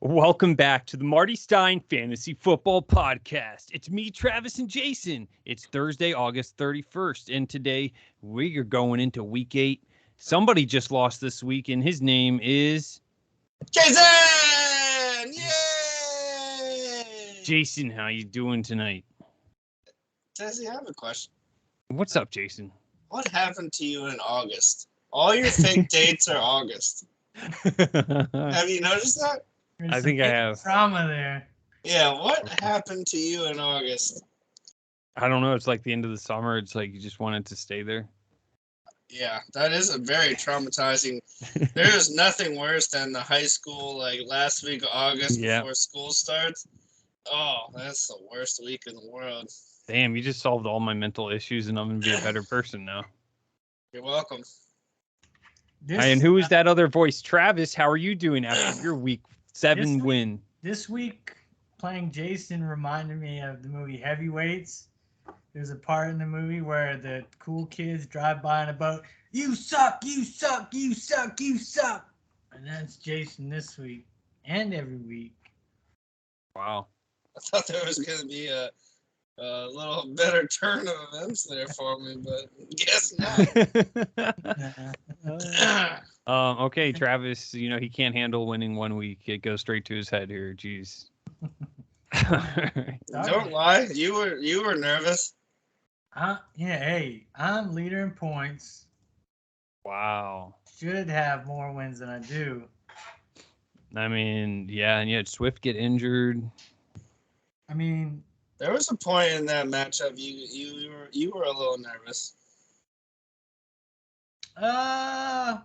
Welcome back to the Marty Stein Fantasy Football Podcast. It's me, Travis, and Jason. It's Thursday, August 31st, and today we are going into Week 8. Somebody just lost this week, and his name is... Jason! Yay! Jason, how you doing tonight? Jesse, I have a question. What's up, Jason? What happened to you in August? All your fake dates are August. Have you noticed that? I think I have. Trauma there. Yeah, what happened to you in August? I don't know. It's like the end of the summer. It's like you just wanted to stay there. Yeah, that is a very traumatizing. There is nothing worse than the high school, like last week of August before school starts. Oh, that's the worst week in the world. Damn, you just solved all my mental issues, and I'm going to be a better person now. You're welcome. And who is that other voice? Travis, how are you doing after your Week 7 win? This week, playing Jason reminded me of the movie Heavyweights. There's a part in the movie where the cool kids drive by on a boat. You suck, you suck, you suck, you suck. And that's Jason this week and every week. Wow. I thought there was going to be a little better turn of events there for me, but guess not. Okay, Travis, he can't handle winning 1 week. It goes straight to his head here. Jeez. Don't lie. You were nervous. Yeah, hey, I'm leader in points. Wow. Should have more wins than I do. I mean, yeah, and yet Swift get injured. I mean, there was a point in that matchup you were a little nervous. I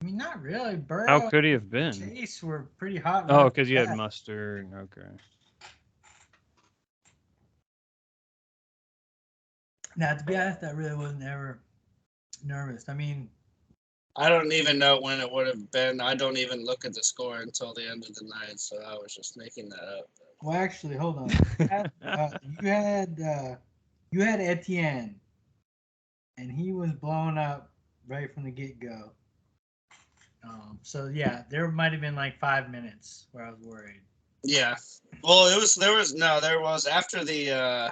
mean, not really. Burrow, how could he have been? Chase were pretty hot. Oh, because you had Mustard. Okay. Now, to be honest, I really wasn't ever nervous. I mean, I don't even know when it would have been. I don't even look at the score until the end of the night, so I was just making that up. Well, actually, hold on. You had Etienne, and he was blown up right from the get-go. So yeah, there might have been like 5 minutes where I was worried. Yeah. Well, there was after the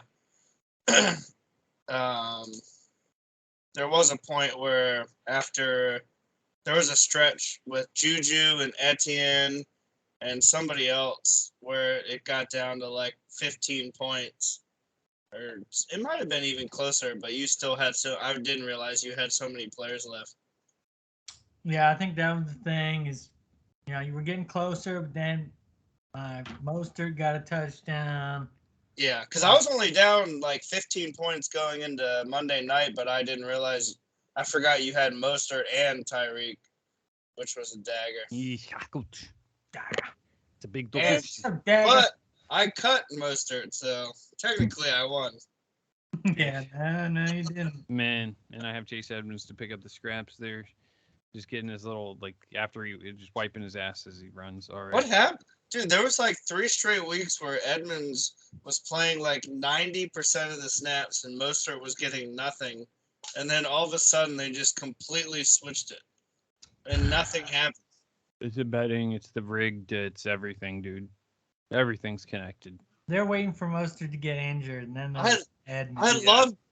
there was a point where after there was a stretch with Juju and Etienne and somebody else where it got down to like 15 points. Or it might have been even closer, but you still had I didn't realize you had so many players left. Yeah, I think that was the thing is, you were getting closer, but then Mostert got a touchdown. Yeah, because I was only down like 15 points going into Monday night, but I didn't realize. I forgot you had Mostert and Tyreek, which was a dagger. It's a big dagger. But I cut Mostert, so technically I won. Yeah, no, you didn't. Man, and I have Chase Edmonds to pick up the scraps there. Just getting his little, after he just wiping his ass as he runs. All right. What happened? Dude, there was like 3 straight weeks where Edmonds was playing like 90% of the snaps and Mostert was getting nothing. And then all of a sudden they just completely switched it. And nothing happened. It's the betting, it's the rigged, it's everything, dude. Everything's connected. They're waiting for Mostert to get injured, and then Edmonds.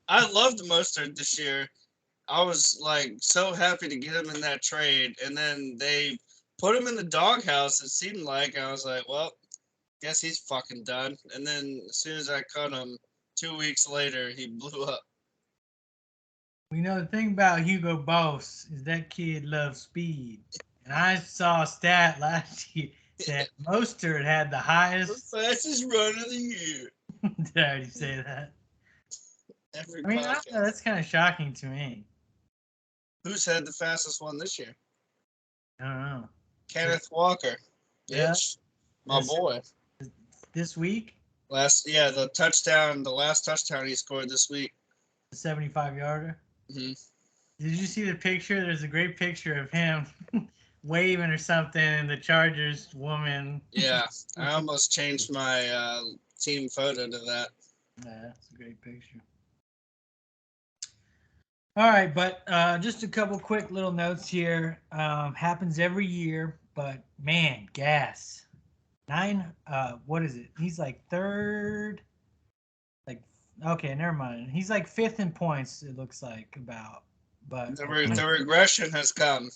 I loved Mostert this year. I was like so happy to get him in that trade, and then they put him in the doghouse. It seemed like I was like, well, guess he's fucking done. And then as soon as I cut him, 2 weeks later, he blew up. The thing about Hugo Boss is that kid loves speed, and I saw a stat last year that Mostert had the highest. The fastest run of the year. Did I already say that? I don't know, that's kind of shocking to me. Who's had the fastest one this year? I don't know. Kenneth Walker. Yeah. Bitch. My boy. This week? The last touchdown he scored this week. The 75-yarder? Mm-hmm. Did you see the picture? There's a great picture of him waving or something, and the Chargers woman. Yeah, I almost changed my team photo to that. Yeah, that's a great picture. All right, but just a couple quick little notes here. Happens every year, but man, gas. What is it? He's like third. Like, okay, never mind. He's like fifth in points. It looks like about, but The regression has come.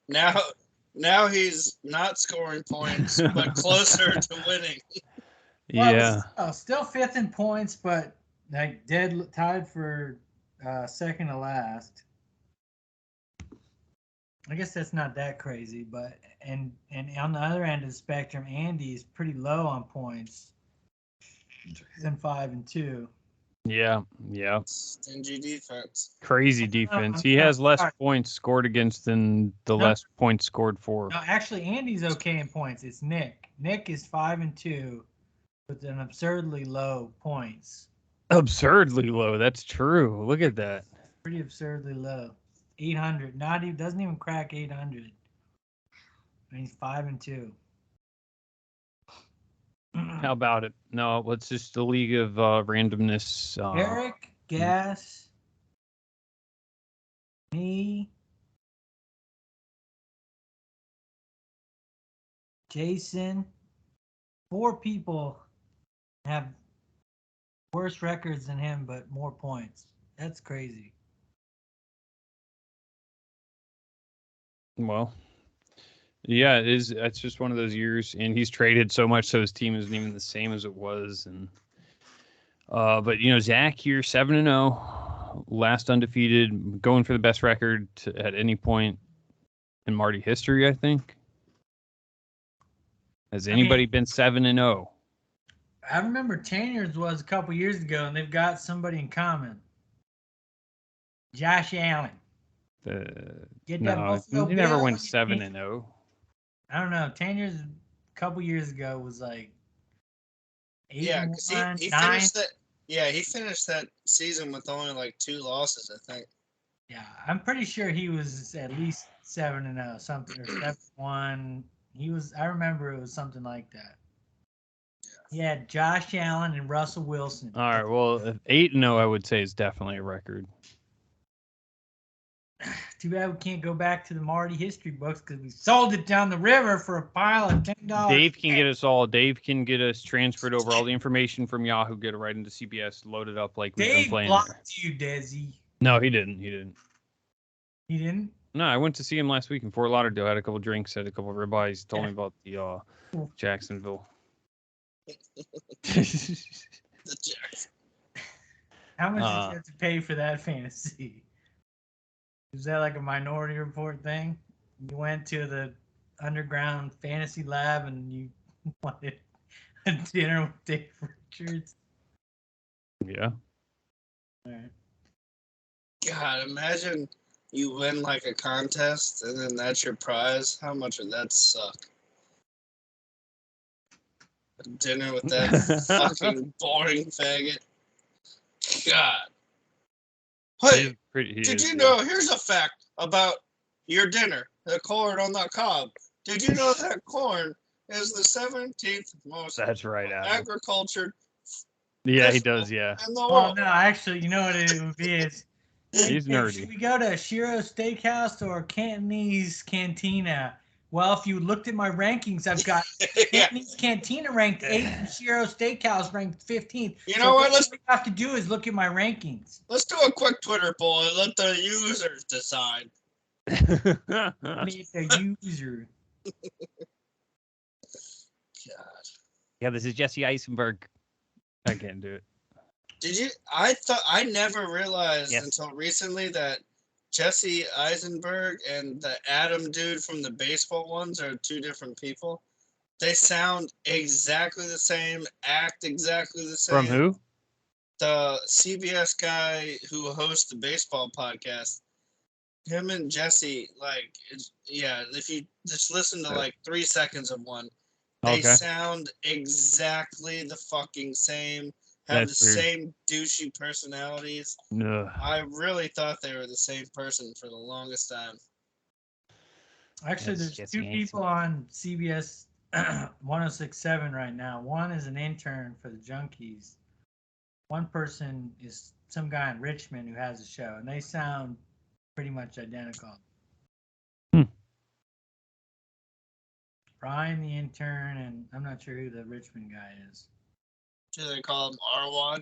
Now he's not scoring points, but closer to winning. Yeah. Well, still fifth in points, but like dead tied for second to last. I guess that's not that crazy, but and on the other end of the spectrum, Andy is pretty low on points. Than 5 and 2. Yeah. Stingy defense. Crazy defense. He has less points scored against than the less points scored for. No, actually, Andy's okay in points. It's Nick. Nick is 5 and 2 with an absurdly low points. Absurdly low. That's true. Look at that. Pretty absurdly low. 800. Not even doesn't even crack 800. And he's 5 and 2. How about it? No, let's just the league of randomness. Eric, Gas, me, Jason. 4 people have worse records than him, but more points. That's crazy. Well, yeah, it is. It's just one of those years, and he's traded so much, so his team isn't even the same as it was. And but Zach here, 7-0, last undefeated, going for the best record at any point in Marty history, I think. Has anybody been 7-0? I remember Tanner's was a couple years ago, and they've got somebody in common. Josh Allen. No, he never went 7-0. I don't know. Tanner's a couple years ago was like 8 Yeah, because he finished that. Yeah, he finished that season with only like 2 losses, I think. Yeah, I'm pretty sure he was at least 7-0, something, or 7-1. He was. I remember it was something like that. He had Josh Allen and Russell Wilson. All right, well, 8-0, I would say is definitely a record. Too bad we can't go back to the Marty history books because we sold it down the river for a pile of $10. Dave can get us all. Dave can get us transferred over all the information from Yahoo, get it right into CBS, load it up like we've been playing. Dave blocked you, Desi. No, he didn't. He didn't? No, I went to see him last week in Fort Lauderdale. Had a couple drinks, had a couple ribeyes. Told me about the Jacksonville. How much did you have to pay for that fantasy? Was that like a Minority Report thing? You went to the underground fantasy lab and you wanted a dinner with Dave Richards? Yeah. All right. God, imagine you win like a contest and then that's your prize. How much would that suck? A dinner with that fucking boring faggot. God. Hey, did you know? Here's a fact about your dinner, the corn on the cob. Did you know that corn is the 17th most agricultured? Yeah, he does. Yeah. Well, no, actually, you know what it would be is. He's nerdy. Should we go to Shiro Steakhouse or Cantonese Cantina? Well, if you looked at my rankings, I've got Cantonese Cantina ranked 8th and Shiro Steakhouse ranked 15th. You know what? What we have to do is look at my rankings. Let's do a quick Twitter poll and let the users decide. Meet the user. God. Yeah, this is Jesse Eisenberg. I can't do it. Did you? I never realized until recently that Jesse Eisenberg and the Adam dude from the baseball ones are 2 different people. They sound exactly the same, act exactly the same. From who? The CBS guy who hosts the baseball podcast. Him and Jesse, if you just listen to like 3 seconds of one, they sound exactly the fucking same. Have the same douchey personalities. No. I really thought they were the same person for the longest time. Actually, there's 2 people on CBS 106.7 right now. One is an intern for the Junkies. One person is some guy in Richmond who has a show, and they sound pretty much identical. Brian the intern, and I'm not sure who the Richmond guy is. Do they call him Arwad?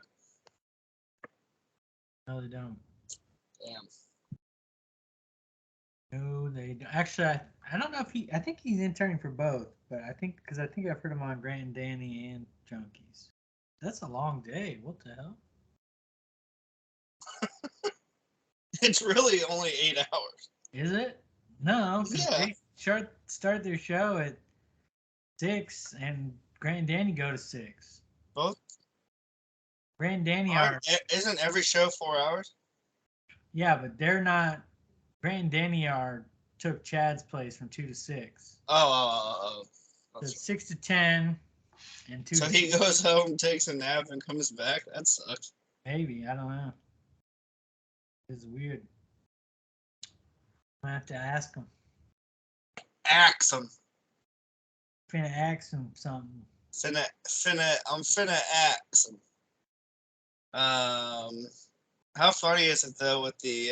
No, they don't. Damn. No, they don't. Actually, I don't know if I think he's interning for both, but I think I've heard him on Grant and Danny and Junkies. That's a long day. What the hell? It's really only 8 hours. Is it? No, because Yeah. they start their show at 6, and Grant and Danny go to 6. Both? Grant and Danny are. Isn't every show 4 hours? Yeah, but they're not. Grant and Danny took Chad's place from 2 to 6. Oh. So it's 6 to 10, and 2 So to he 6. goes home, takes a nap, and comes back? That sucks. Maybe, I don't know. It's weird. I have to ask him. Axe him. Finna ask him something. I'm finna axe him. How funny is it though with the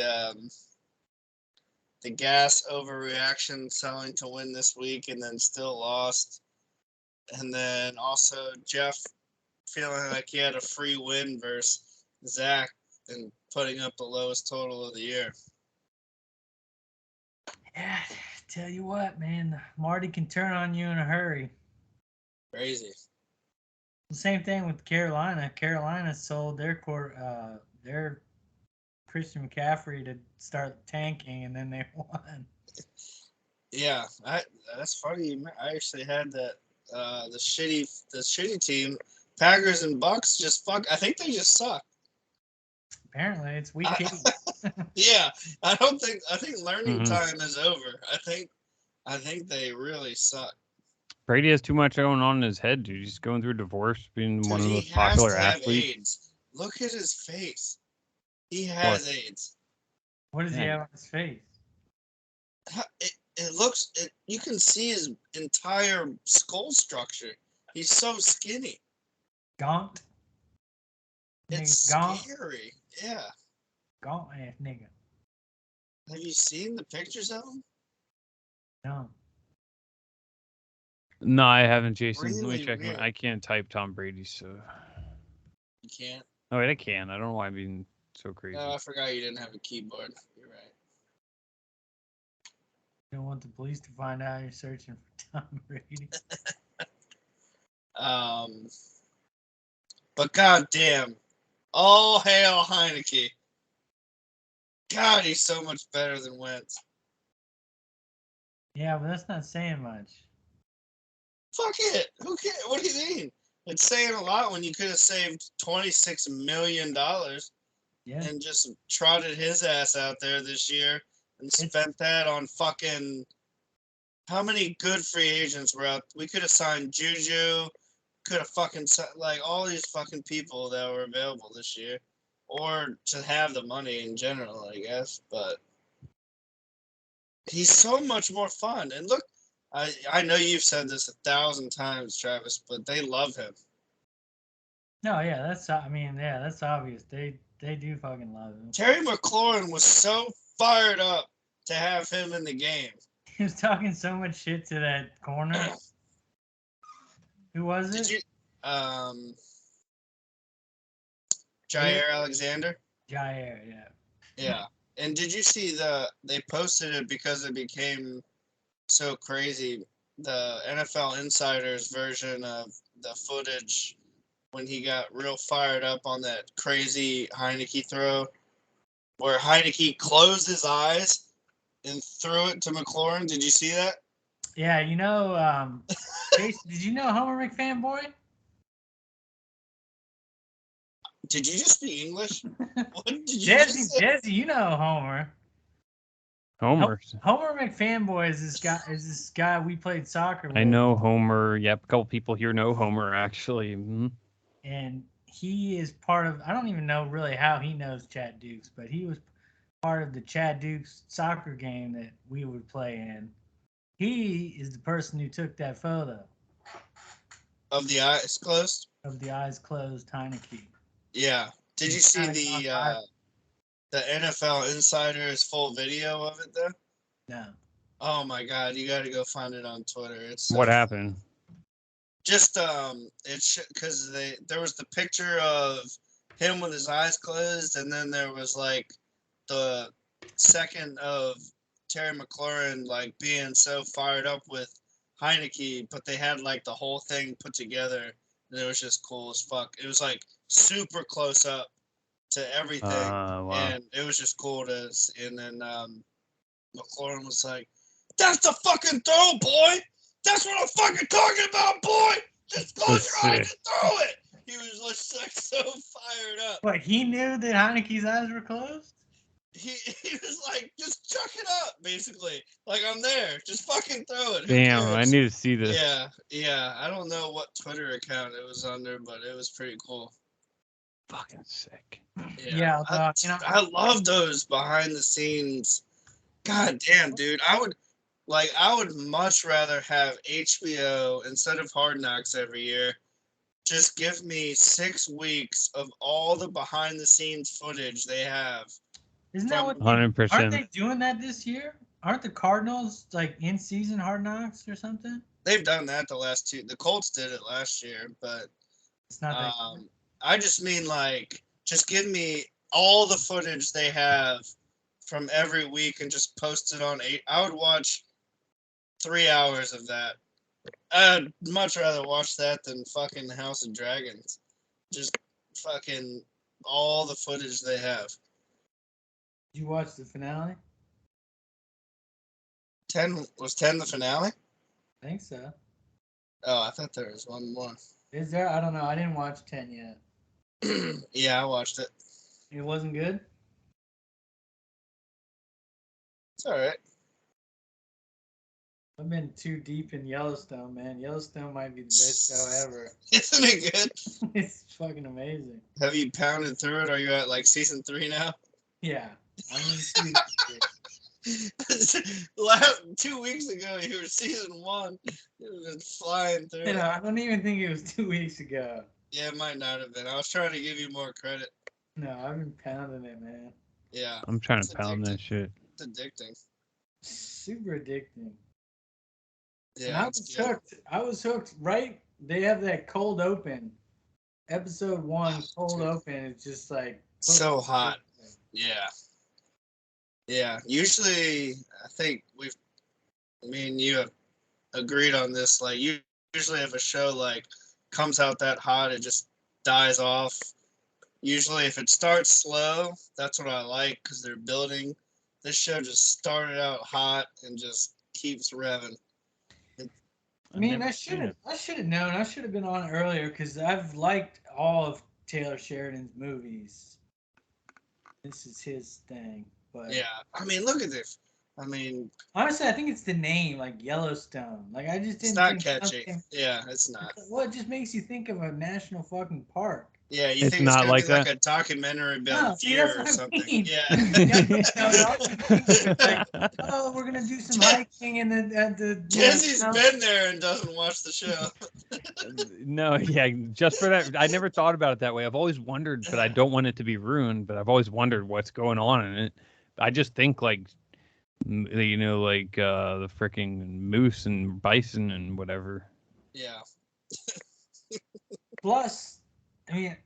gas overreaction selling to win this week and then still lost, and then also Jeff feeling like he had a free win versus Zach and putting up the lowest total of the year. Yeah, tell you what, man, Marty can turn on you in a hurry. Crazy. The same thing with Carolina. Carolina sold their Christian McCaffrey to start tanking, and then they won. Yeah, that's funny. I actually had that the shitty team, Packers and Bucks just fuck. I think they just suck. Apparently, it's week 8. Yeah, I think learning time is over. I think they really suck. Brady has too much going on in his head, dude. He's going through a divorce, being one of the most He popular has to have athletes. AIDS. Look at his face. He has AIDS. What does he have on his face? It looks. You can see his entire skull structure. He's so skinny. Gaunt. It's Gaunt. scary. Yeah. Gaunt ass nigga. Have you seen the pictures of him? No. No, I haven't, Jason. Let Really me check. weird. I can't type Tom Brady, so. You can't. Oh, wait, I can. I don't know why I'm being so crazy. No, I forgot you didn't have a keyboard. You're right. You don't want the police to find out you're searching for Tom Brady. But goddamn, all hail Heineke. God, he's so much better than Wentz. Yeah, but that's not saying much. Fuck it. Who cares? What do you mean? It's saying a lot when you could have saved $26 million and just trotted his ass out there this year and spent that on fucking. How many good free agents were out? We could have signed Juju. Could have fucking like all these fucking people that were available this year, or to have the money in general, I guess. But he's so much more fun. And look, I know you've said this 1,000 times, Travis, but they love him. No, yeah, that's obvious. They do fucking love him. Terry McLaurin was so fired up to have him in the game. He was talking so much shit to that corner. Who was it? Did you, Jair Alexander? Jair, yeah. Yeah. And did you see they posted it because it became so crazy, the NFL Insider's version of the footage when he got real fired up on that crazy Heineke throw, where Heineke closed his eyes and threw it to McLaurin. Did you see that? Yeah, Jason, did you know Homer McFanboy? Did you just speak English? What did you just say? Jesse, you know Homer. Homer. Homer McFanboy is this guy we played soccer with. I know Homer. Yep, a couple people here know Homer, actually. Mm-hmm. And he is part of, I don't even know really how he knows Chad Dukes, but he was part of the Chad Dukes soccer game that we would play in. He is the person who took that photo. Of the eyes closed? Of the eyes closed Heineke. Yeah. Did you see the NFL Insider's full video of it, though? No. Oh my God, you got to go find it on Twitter. It's so What happened? Just it's because there was the picture of him with his eyes closed, and then there was like the second of Terry McLaurin like being so fired up with Heineke, but they had like the whole thing put together, and it was just cool as fuck. It was like super close up to everything, Wow. and it was just cool to. And then McLaurin was like, "That's the fucking throw, boy. That's what I'm fucking talking about, boy. Just close your eyes and throw it." He was just like so fired up. But he knew that Heineke's eyes were closed? He was like, "Just chuck it up," basically. Like, I'm there. Just fucking throw it. Who Damn, I cares? need to see this. Yeah. I don't know what Twitter account it was under, but it was pretty cool. Fucking sick. Yeah, I love those behind the scenes. God damn, dude. I would much rather have HBO instead of Hard Knocks every year. Just give me 6 weeks of all the behind the scenes footage they have. Isn't that what? 100%. Aren't they doing that this year? Aren't the Cardinals like in season Hard Knocks or something? They've done that the last two. The Colts did it last year, but It's not that. I just mean like just give me all the footage they have from every week and just post it on 8. I would watch 3 hours of that. I'd much rather watch that than fucking House of Dragons. Just fucking all the footage they have. Did you watch the finale? 10 was 10 the finale? I think so. Oh, I thought there was one more. Is there? I don't know. I didn't watch 10 yet. Yeah, I watched it. It wasn't good? It's all right. I've been too deep in Yellowstone, man. Yellowstone might be the best show ever. Isn't it good? It's fucking amazing. Have you pounded through it? Are you at like season 3 now? Yeah. I'm in season 2 weeks ago, you were season 1. You were just flying through. You know, I don't even think it was 2 weeks ago. Yeah, it might not have been. I was trying to give you more credit. No, I've been pounding it, man. Yeah. I'm trying to pound that shit. It's addicting. Super addicting. Yeah. And I was hooked. I was hooked. Right? They have that cold open. Episode 1, cold open. It's just like so hot. Yeah. Yeah. Usually, I think me and you have agreed on this. Like, usually if a show like comes out that hot, it just dies off. Usually, if it starts slow, that's what I like because they're building. This show just started out hot and just keeps revving. I mean, I should have known. I should have been on earlier because I've liked all of Taylor Sheridan's movies. This is his thing, but yeah, I mean, look at this. I mean, honestly, I think it's the name, like Yellowstone. Like I just didn't. It's not think catchy. something- Yeah, it's not. Well, it just makes you think of a national fucking park. Yeah, you It's think not it's gonna like be like that? a documentary No, about see, deer that's or what I something. mean. Yeah. Oh, we're gonna do some hiking and the. Jesse's been there and doesn't watch the show. No, yeah, just for that. I never thought about it that way. I've always wondered, but I don't want it to be ruined, but I've always wondered what's going on in it. I just think like, you know, like the freaking moose and bison and whatever. Yeah. Plus, I mean,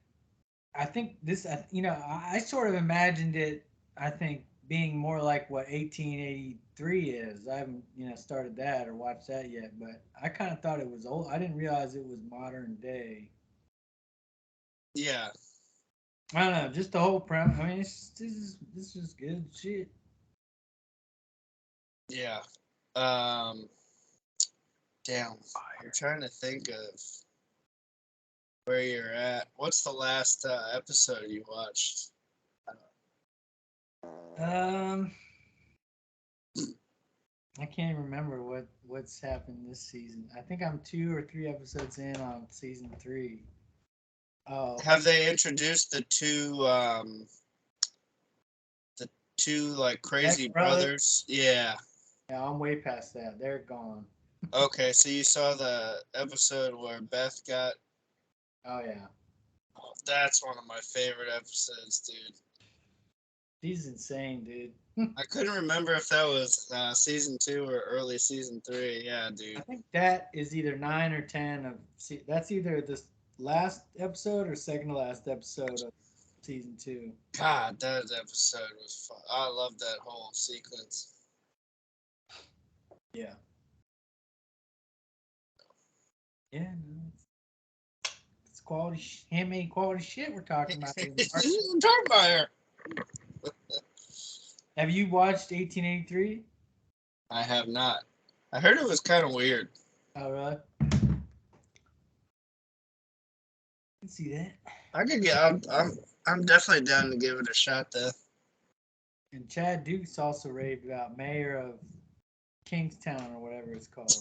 I think this, you know, I sort of imagined it, I think, being more like what 1883 is. I haven't, you know, started that or watched that yet, but I kind of thought it was old. I didn't realize it was modern day. Yeah. I don't know, just the whole premise. I mean, this is good shit. Yeah. Damn. I'm trying to think of where you're at. What's the last episode you watched? I can't even remember what's happened this season. I think I'm 2 or 3 episodes in on season 3. Oh, Have they introduced the two like crazy brothers? Yeah. yeah, I'm way past that. They're gone. Okay, so you saw the episode where Beth got. Oh yeah, Oh, that's one of my favorite episodes, dude. she's insane, dude. I couldn't remember if that was season 2 or early season 3. Yeah, I dude. think that is either 9 or 10 of. That's either this last episode or second to last episode of season 2. God, that episode was fun. I love that whole sequence. Yeah. Yeah. No, it's quality, handmade quality shit we're talking about. Here, Mark. I'm talking about her. Have you watched 1883? I have not. I heard it was kind of weird. Oh, really? I can see that. I could get. I'm definitely down to give it a shot though. And Chad Dukes also raved about Mayor of Kingstown or whatever it's called.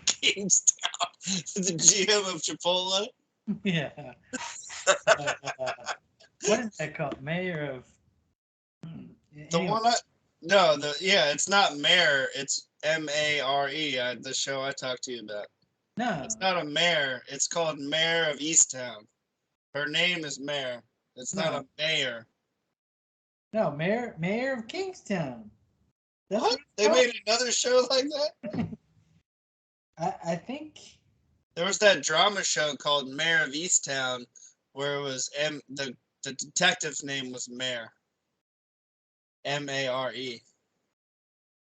Kingstown, the GM of Chipotle. Yeah. What is that called? Mayor of. The Anyway, one it's not Mare. It's Mare. The show I talked to you about. no. It's not a mayor. It's called Mayor of Easttown. Her name is Mare. It's not a mayor. No, Mayor of Kingstown. That's What? They made another show like that? I think. There was that drama show called Mayor of Easttown, where it was the detective's name was Mare. Mare.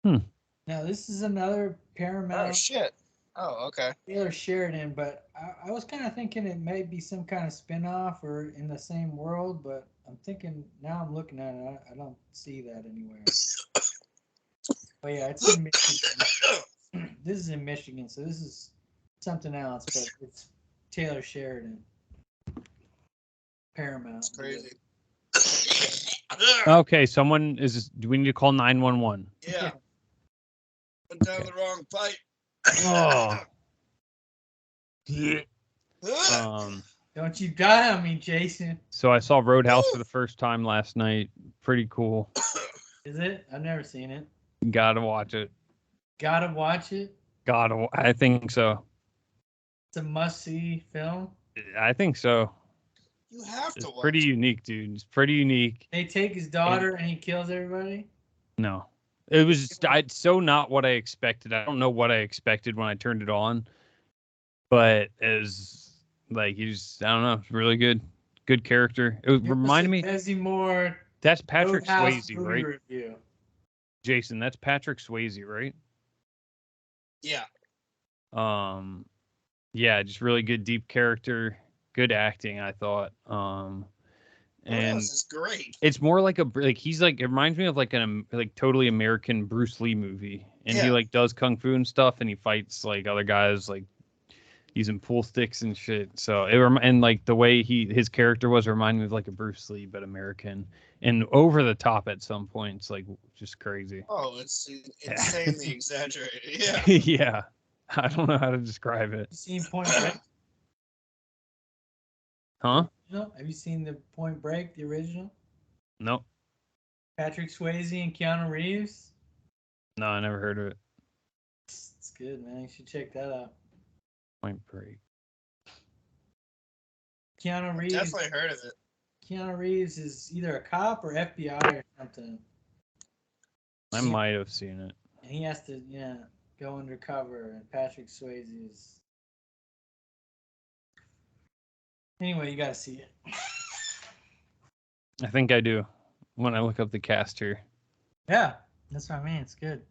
Now this is another Paramount. Oh shit. Oh, okay. Taylor Sheridan, but I was kind of thinking it may be some kind of spin-off or in the same world, but I'm thinking now I'm looking at it, I don't see that anywhere. But yeah, it's in Michigan. This is in Michigan, so this is something else, but it's Taylor Sheridan. Paramount. It's crazy. Okay, do we need to call 911? Yeah. Put down the wrong pipe. Oh. Don't you die on me, Jason. So I saw Roadhouse for the first time last night. Pretty cool. Is it? I've never seen it. Gotta watch it. Gotta watch it. I think so. It's a must-see film. I think so. You have It's to watch pretty unique, dude. It's pretty unique. They take his daughter and he kills everybody. No. It was it's so not what I expected. I don't know what I expected when I turned it on. But as like he's I don't know, it's really good. Good character. It reminded me Desi Moore. that's Patrick Roadhouse Swayze, movie right? Review. Jason, that's Patrick Swayze, right? Yeah. Yeah, just really good deep character, good acting, I thought. And This is great. it's more like he's like it reminds me of like totally American Bruce Lee movie, and he like does kung fu and stuff, and he fights like other guys like using pool sticks and shit. So and like the way his character was reminded me of like a Bruce Lee but American and over the top at some points, like just crazy. Oh, it's insanely exaggerated. Yeah. Yeah, I don't know how to describe it. You seen Point Break? Huh? No. Have you seen the Point Break, the original? Nope. Patrick Swayze and Keanu Reeves. No, I never heard of it. It's good, man. You should check that out. Point Break. Keanu Reeves. Definitely heard of it. Keanu Reeves is either a cop or FBI or something. I might have seen it. And he has to, go undercover. And Patrick Swayze is. Anyway, you gotta see it. I think I do when I look up the cast here. Yeah, that's what I mean. It's good.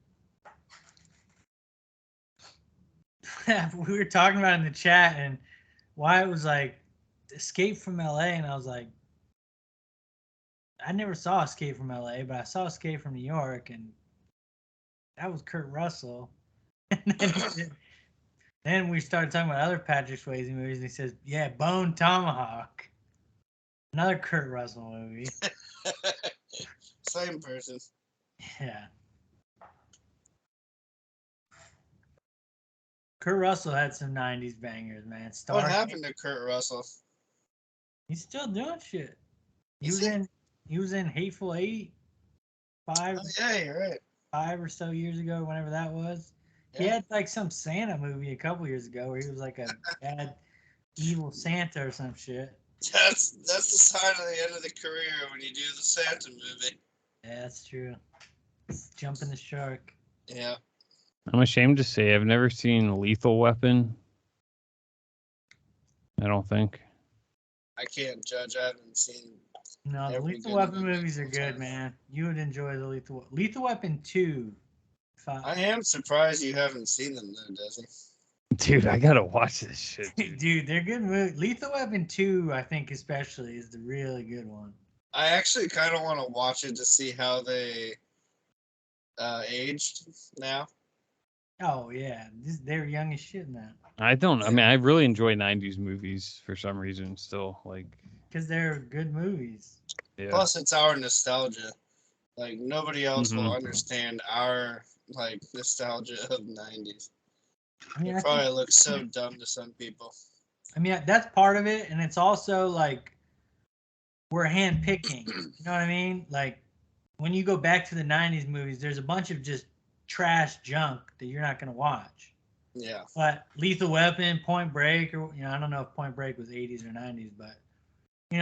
We were talking about it in the chat and why it was like Escape from LA, and I was like, I never saw Escape from LA, but I saw Escape from New York, and that was Kurt Russell. And then we started talking about other Patrick Swayze movies, and he says, "Yeah, Bone Tomahawk, another Kurt Russell movie." Same person. Yeah. Kurt Russell had some 90s bangers, man. What happened to Kurt Russell? He's still doing shit. He Is was in Hateful Eight 5 you're right. 5 or so years ago, whenever that was. Yeah. He had like some Santa movie a couple years ago where he was like a bad evil Santa or some shit. That's the sign of the end of the career when you do the Santa movie. Yeah, that's true. Jumping the shark. Yeah. I'm ashamed to say I've never seen Lethal Weapon. I don't think. I can't judge. I haven't seen. No, the Every Lethal good Weapon movie movies are all good, time. man. You would enjoy the Lethal Weapon 2. I am surprised you haven't seen them though, Desi. Dude, I gotta watch this shit, dude. Dude, they're good movies. Lethal Weapon 2, I think especially, is the really good one. I actually kind of want to watch it to see how they aged now. Oh yeah, they're young as shit now. I don't. I mean, I really enjoy '90s movies for some reason. Still, like, Because they're good movies. yeah. Plus, it's our nostalgia. Like nobody else will Mhm. understand our like nostalgia of '90s. I mean, It I probably think, looks so dumb to some people. I mean that's part of it, and it's also like we're handpicking. You know what I mean? Like when you go back to the '90s movies, there's a bunch of just trash junk that you're not gonna watch. Yeah. But Lethal Weapon, Point Break, or I don't know if Point Break was '80s or '90s, but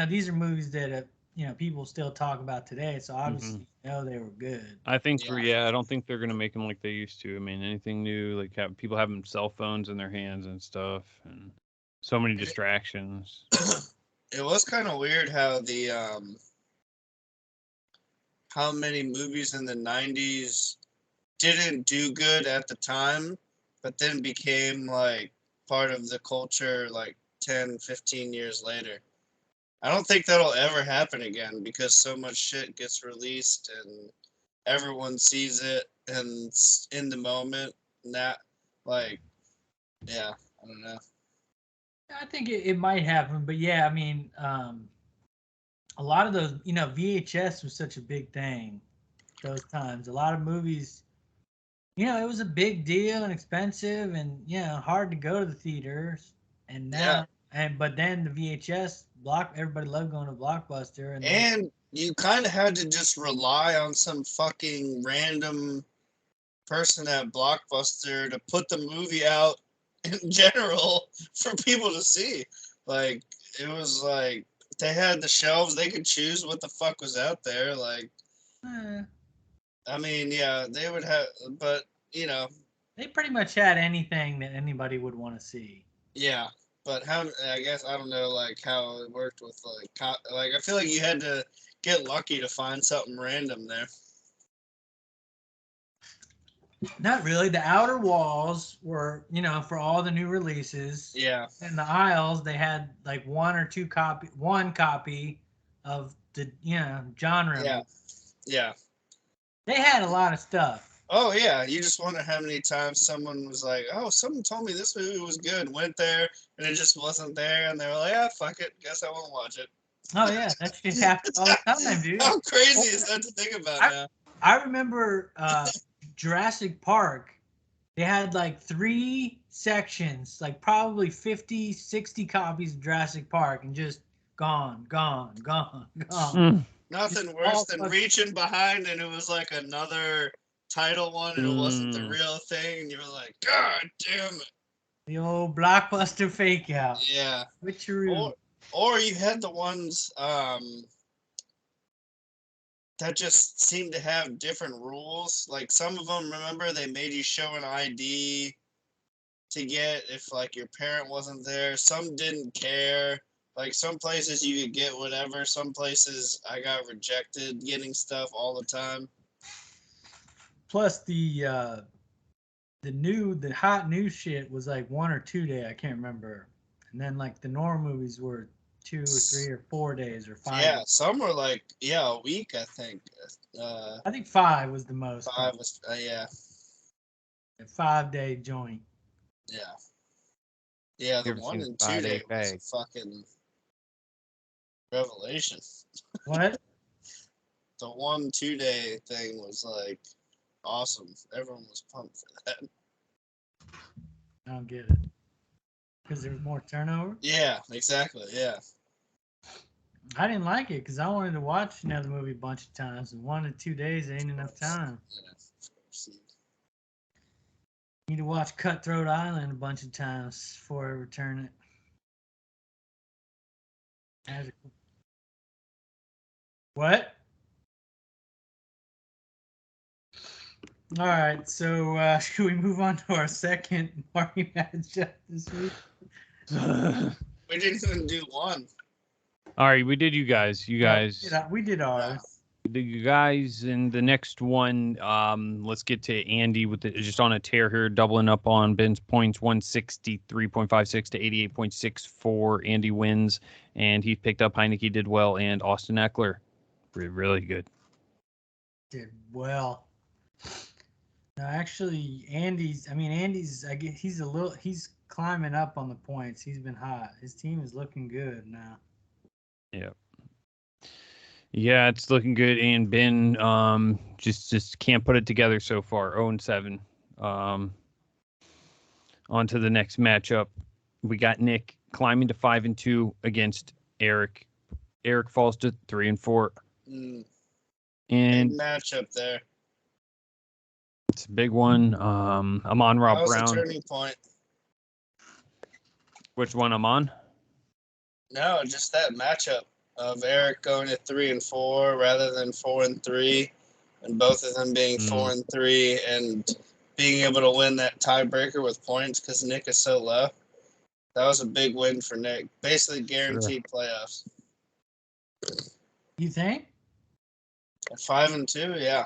these are movies that people still talk about today. So obviously, they were good. I think Yeah. I don't think they're gonna make them like they used to. I mean, anything new, like people having cell phones in their hands and stuff, and so many distractions. It was kind of weird how the how many movies in the '90s didn't do good at the time, but then became like part of the culture like 10, 15 years later. I don't think that'll ever happen again because so much shit gets released and everyone sees it and it's in the moment. And that, like, yeah, I don't know. I think it might happen, but yeah, I mean, a lot of those, VHS was such a big thing those times. A lot of movies, it was a big deal and expensive and hard to go to the theaters. And Yeah. now, but then the VHS everybody loved going to Blockbuster, and then And you kind of had to just rely on some fucking random person at Blockbuster to put the movie out in general for people to see. Like it was like they had the shelves, they could choose what the fuck was out there. Like eh, I mean, yeah, they would have, but you know, they pretty much had anything that anybody would want to see. yeah. But how? I guess I don't know, like how it worked with like I feel like you had to get lucky to find something random there. Not really. The outer walls were, for all the new releases. Yeah, And the aisles, they had like one copy of the, genre yeah, movie. yeah. They had a lot of stuff. Oh yeah, you just wonder how many times someone was like, "Oh, someone told me this movie was good." Went there and it just wasn't there, and they were like, "Ah, fuck it, guess I won't watch it." Oh yeah, that shit happens all the time, dude. How crazy is that to think about I, now? I remember Jurassic Park. They had like 3 sections, like probably 50, 60 copies of Jurassic Park, and just gone, gone, gone, gone. Mm. Just Nothing worse all than fucking reaching behind and it was like another title one and it wasn't the Mm. real thing, and you were like, "God damn it!" the old blockbuster fake out. Yeah. Witcheroo. Or you had the ones that just seemed to have different rules. Like some of them, remember, they made you show an ID to get if like your parent wasn't there. Some didn't care. Like some places you could get whatever. Some places I got rejected getting stuff all the time. Plus the hot new shit was like 1 or 2 day, I can't remember. And then like the normal movies were 2 or 3 or 4 days or 5 days. Yeah, some were like a week I think. I think 5 was the most Five probably. was yeah, A 5 day joint. yeah, yeah. You The ever one seen and 2 day Friday was a Fag? fucking revelation. What? The 1 2 day thing was like awesome. Everyone was pumped for that. I don't get it. Because there was more turnover. Yeah, exactly. Yeah. I didn't like it because I wanted to watch another movie a bunch of times. And 1 to 2 days ain't enough time. Yeah, of course. Need to watch Cutthroat Island a bunch of times before I return it. What? All right, so should we move on to our second Marty matchup this week? We didn't even do one. All right, we did you guys. You guys. Yeah, we did ours. The guys in the next one, let's get to Andy with just on a tear here, doubling up on Ben's points, 163.56 to 88.64. Andy wins, and he picked up Heineke did well, and Austin Eckler, really good. Did well. No, actually, Andy's. I guess he's climbing up on the points. He's been hot. His team is looking good now. Yeah. Yeah, it's looking good. And Ben just can't put it together so far. 0-7. On to the next matchup. We got Nick climbing to 5-2 against Eric. Eric falls to 3-4. Big And matchup there. it's a big one. I'm on Rob That was Brown. a turning point. Which one I'm on? No, just that matchup of Eric going to 3-4 rather than 4-3, and both of them being 4-3, and being able to win that tiebreaker with points because Nick is so low. That was a big win for Nick. Basically guaranteed playoffs. You think? At 5-2, yeah.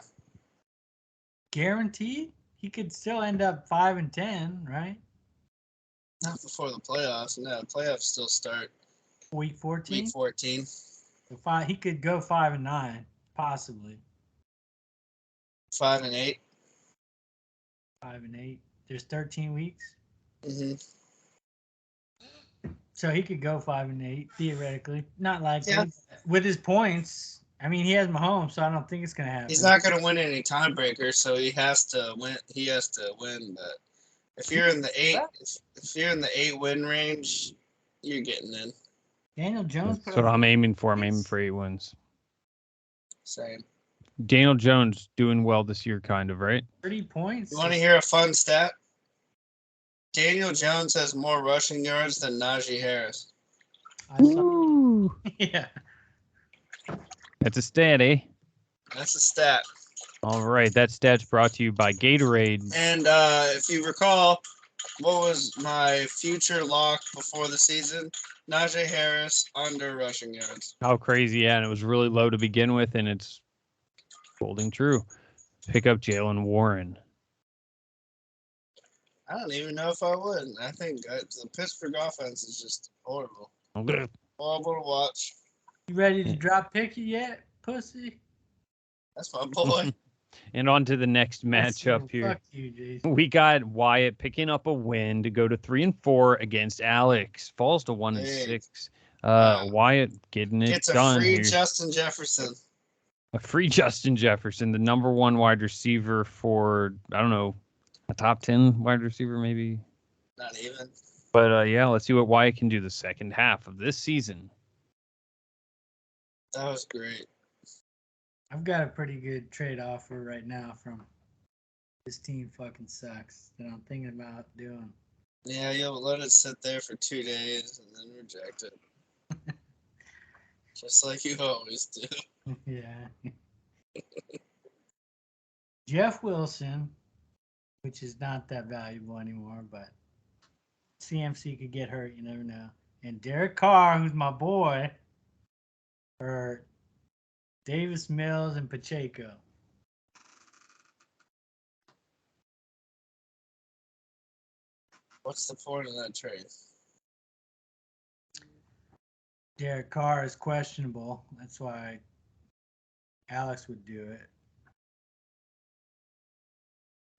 Guaranteed? He could still end up 5-10, right? Not before the playoffs. No, the playoffs still start Week 14. week 14. So he could go 5-9, possibly. 5-8. 5-8. There's 13 weeks, Mm-hmm. so he could go 5-8 theoretically. Not likely. Yeah. With his points, I mean, he has Mahomes, so I don't think it's gonna happen. He's not going to win any tiebreakers, so he has to win. He has to win. But if you're in the if you're in the 8-win range, you're getting in. Daniel Jones. That's what I'm aiming for. I'm aiming for 8 wins. Same. Daniel Jones doing well this year, kind of, right? 30 points. You want to hear a fun stat? Daniel Jones has more rushing yards than Najee Harris. Ooh. Yeah. That's a stat, eh? That's a stat. All right, that stat's brought to you by Gatorade. And if you recall, what was my future lock before the season? Najee Harris under rushing yards. How crazy, yeah, and it was really low to begin with, and it's holding true. Pick up Jalen Warren. I don't even know if I would. I think the Pittsburgh offense is just horrible. Okay. Horrible to watch. You ready to drop pick yet, pussy? That's my boy. And on to the next matchup here. Fuck you, Jason. We got Wyatt picking up a win to go to 3-4 against Alex. Falls to 1-6. Wyatt getting it Gets a done free here. Justin Jefferson. A free Justin Jefferson, the number 1 wide receiver for, I don't know, a top 10 wide receiver maybe. Not even. But yeah, let's see what Wyatt can do the second half of this season. That was great. I've got a pretty good trade offer right now from this team fucking sucks that I'm thinking about doing. Yeah, you'll let it sit there for 2 days and then reject it. Just like you always do. Yeah. Jeff Wilson, which is not that valuable anymore, but CMC could get hurt, you never know. And Derek Carr, who's my boy, or Davis Mills and Pacheco. What's the point of that trade? Derek Carr is questionable. That's why Alex would do it.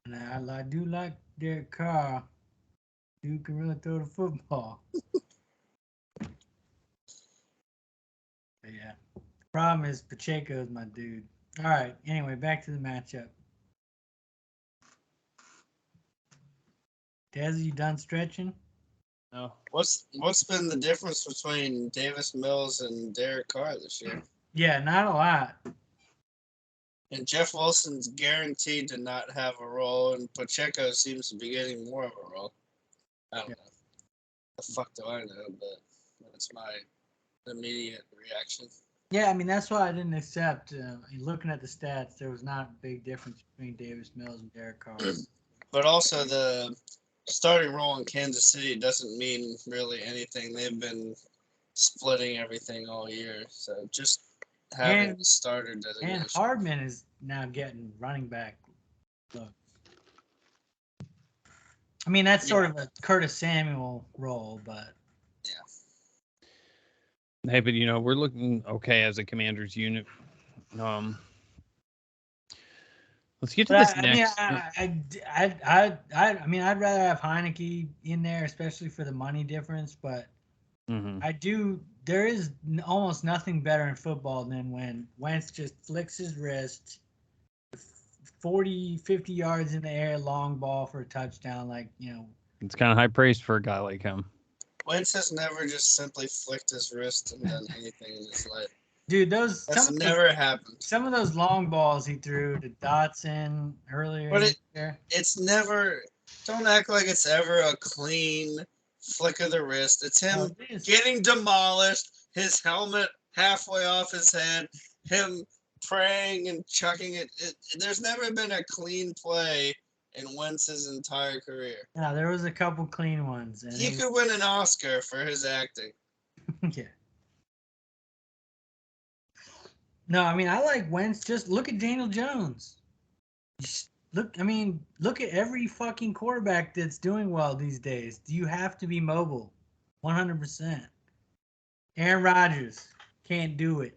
And I do like Derek Carr. Dude can really throw the football. But yeah. Problem is Pacheco is my dude. All right. Anyway, back to the matchup. Dez, you done stretching? No. What's been the difference between Davis Mills and Derek Carr this year? Yeah, not a lot. And Jeff Wilson's guaranteed to not have a role, and Pacheco seems to be getting more of a role. I don't know. The fuck do I know, but that's my immediate reaction. Yeah, I mean, that's why I didn't accept. Looking at the stats, there was not a big difference between Davis Mills and Derek Carr. But also the starting role in Kansas City doesn't mean really anything. They've been splitting everything all year. So just having the starter designation. And Hardman is now getting running back look. I mean, that's sort of a Curtis Samuel role, but Hey, but we're looking okay as a Commanders unit. Let's get to this next. I mean, I'd rather have Heineke in there, especially for the money difference. But there is almost nothing better in football than when Wentz just flicks his wrist, 40, 50 yards in the air, long ball for a touchdown. It's kind of high praise for a guy like him. Wentz has never just simply flicked his wrist and done anything in his life. Dude, that's never happened. Some of those long balls he threw to Dotson earlier. But it's never. Don't act like it's ever a clean flick of the wrist. It's him getting demolished, his helmet halfway off his head, him praying and chucking it. There's never been a clean play in Wentz's entire career. Yeah, there was a couple clean ones. And he could win an Oscar for his acting. Yeah. No, I mean, I like Wentz. Just look at Daniel Jones. Look at every fucking quarterback that's doing well these days. Do you have to be mobile? 100%. Aaron Rodgers can't do it.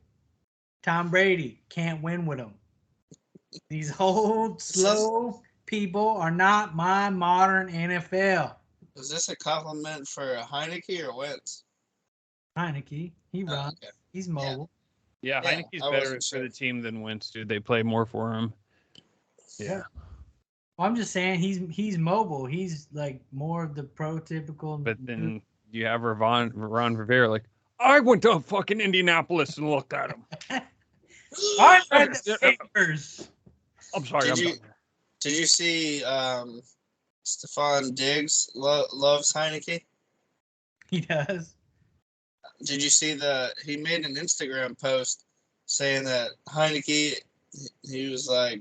Tom Brady can't win with him. These old, slow people are not my modern NFL. Is this a compliment for Heineke or Wentz? Heineke. He runs. Okay. He's mobile. Yeah, Heineke's better for the team than Wentz, dude. They play more for him. Yeah. Well, I'm just saying he's mobile. He's like more of the prototypical. But then you have Ron Rivera like, I went to fucking Indianapolis and looked at him. I read the papers. I'm sorry. Did you see Stephon Diggs loves Heineke? He does. Did you see he made an Instagram post saying that Heineke, he was like,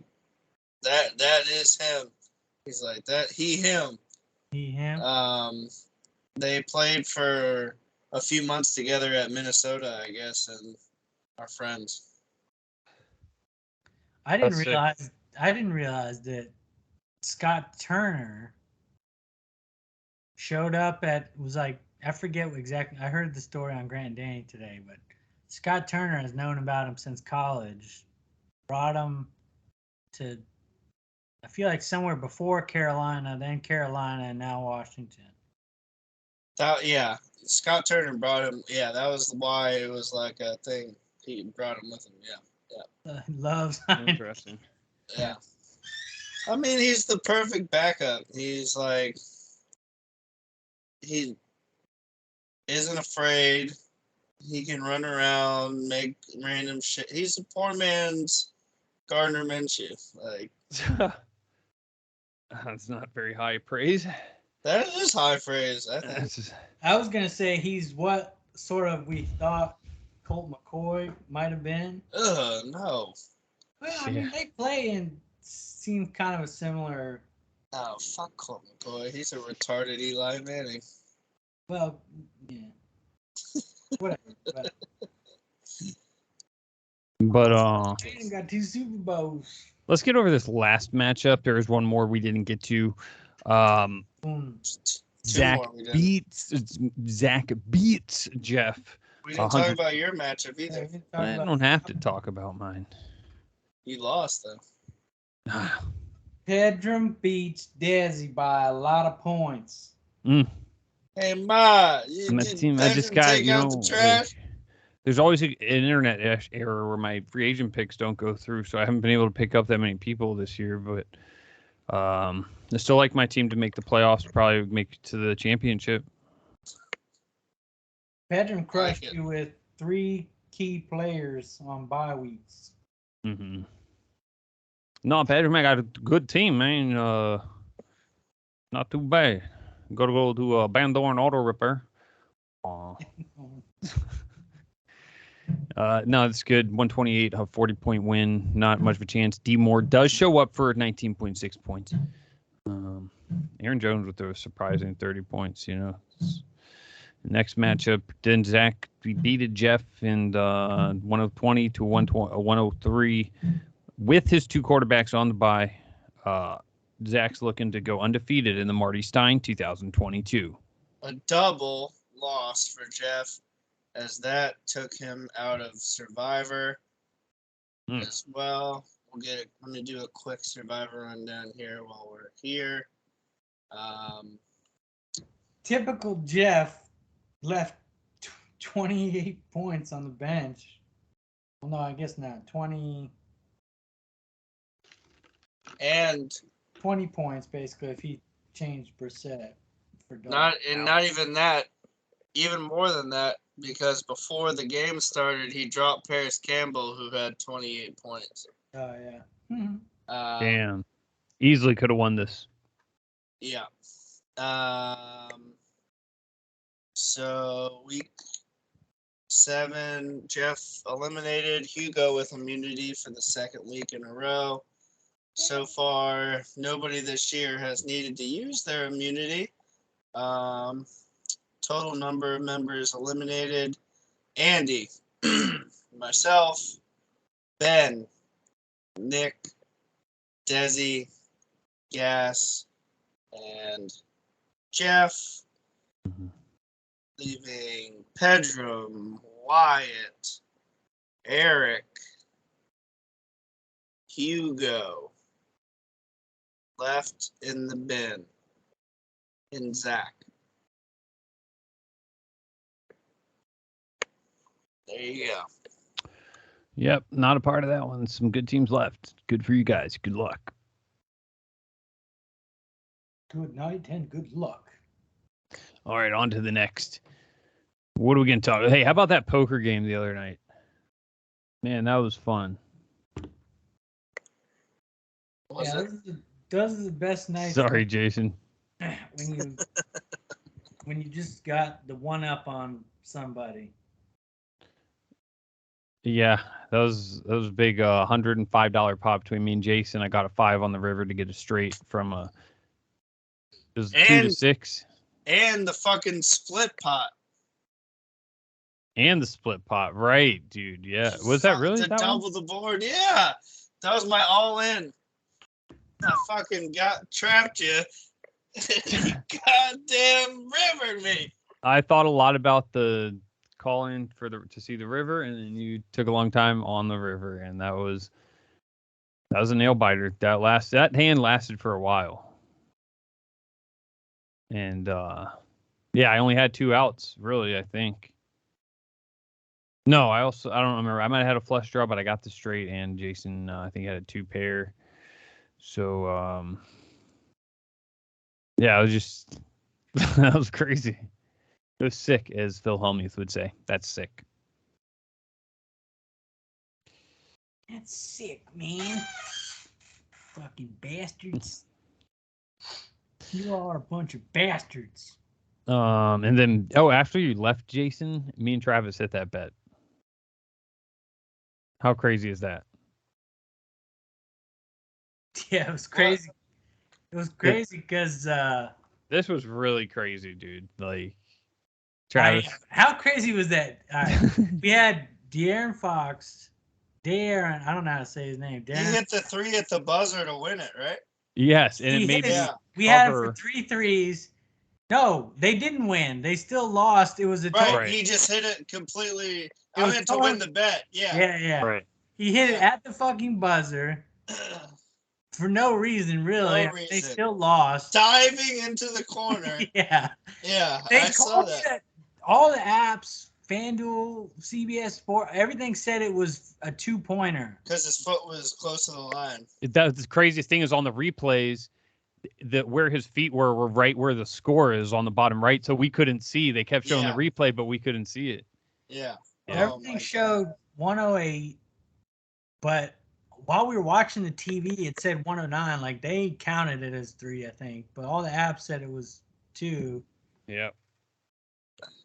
that is him. He's like that, him. They played for a few months together at Minnesota, I guess, and are friends. I didn't realize that Scott Turner showed up I forget exactly. I heard the story on Grant and Danny today, but Scott Turner has known about him since college. Brought him to, I feel like somewhere before Carolina, then Carolina, and now Washington. Scott Turner brought him. Yeah, that was why it was like a thing. He brought him with him. Yeah. Loves. Interesting. Yeah. I mean, he's the perfect backup. He's like, he isn't afraid. He can run around, make random shit. He's a poor man's Gardner Minshew. Like, that's not very high praise. That is high praise, I think. I was gonna say he's what sort of we thought Colt McCoy might have been. No. Well, I mean, they play and seem kind of a similar. Oh, fuck Colt McCoy. He's a retarded Eli Manning. Well, yeah. Whatever. But Manning got 2 Super Bowls. Let's get over this last matchup. There is one more we didn't get to. Zach beats Jeff. We didn't talk about your matchup either. I don't have to talk about mine. You lost though. Pedram beats Desi by a lot of points. Hey Ma, I just got the trash. There's always an internet error where my free agent picks don't go through, so I haven't been able to pick up that many people this year. But I still like my team to make the playoffs, probably make it to the championship. Pedram crushed you with 3 key players on bye weeks. Mm-hmm. No, Pedram, I got a good team, man. Not too bad. Got to go to Van Dorn Auto Repair. No, it's good. 128, a 40-point win. Not much of a chance. D. Moore does show up for 19.6 points. Aaron Jones with a surprising 30 points, Next matchup, then Zach beat Jeff in 120 to 103 with his two quarterbacks on the bye. Zach's looking to go undefeated in the Marty Stein 2022. A double loss for Jeff, as that took him out of Survivor as well. Let me do a quick Survivor rundown here while we're here. Typical Jeff left 28 points on the bench. Well, no, I guess not. 20 points basically if he changed Brissett for not even that, even more than that, because before the game started, he dropped Paris Campbell, who had 28 points. Oh yeah. Damn, easily could have won this. Yeah. So week 7, Jeff eliminated Hugo with immunity for the second week in a row. So far, nobody this year has needed to use their immunity. Total number of members eliminated: Andy, myself, Ben, Nick, Desi, Gas, and Jeff. Leaving Pedram, Wyatt, Eric, Hugo, left in the bin, and Zach. There you go. Yep, not a part of that one. Some good teams left. Good for you guys. Good luck. Good night and good luck. All right, on to the next. What are we going to talk? Hey, how about that poker game the other night? Man, that was fun. Those are the best nights. Sorry, Jason. When you just got the one up on somebody. Yeah, that was big. $105 pot between me and Jason. I got a 5 on the river to get a straight from it was 2 to 6. And the fucking split pot. And the split pot, right, dude? Yeah, was that really to double the board? Yeah, that was my all-in. I fucking trapped you. You goddamn rivered me. I thought a lot about the calling to see the river, and then you took a long time on the river, and that was a nail biter. That hand lasted for a while, and yeah, I only had 2 outs, really. I think. No, I don't remember. I might have had a flush draw, but I got the straight, and Jason, I think, had a 2 pair. So, yeah, it was just that was crazy. It was sick, as Phil Hellmuth would say. That's sick. That's sick, man. Fucking bastards. You are a bunch of bastards. And then, after you left, Jason, me and Travis hit that bet. How crazy is that? Yeah, it was crazy. It was crazy because this was really crazy, dude. Like, Travis. How crazy was that? We had De'Aaron Fox. I don't know how to say his name. He hit the 3 at the buzzer to win it, right? Yes, and it made me we had him for 3 threes. No, they didn't win. They still lost. It was a right. He just hit it completely. I meant to win the bet. Yeah. Yeah. Right. He hit it at the fucking buzzer for no reason, really. No reason. They still lost. Diving into the corner. Yeah. I saw that. All the apps, FanDuel, CBS Sport, everything said it was a 2-pointer. Because his foot was close to the line. The craziest thing is on the replays, that where his feet were right where the score is on the bottom right, so we couldn't see. They kept showing the replay, but we couldn't see it. Yeah. Everything showed 108, but while we were watching the TV, it said 109. Like, they counted it as 3, I think, but all the apps said it was 2. Yeah.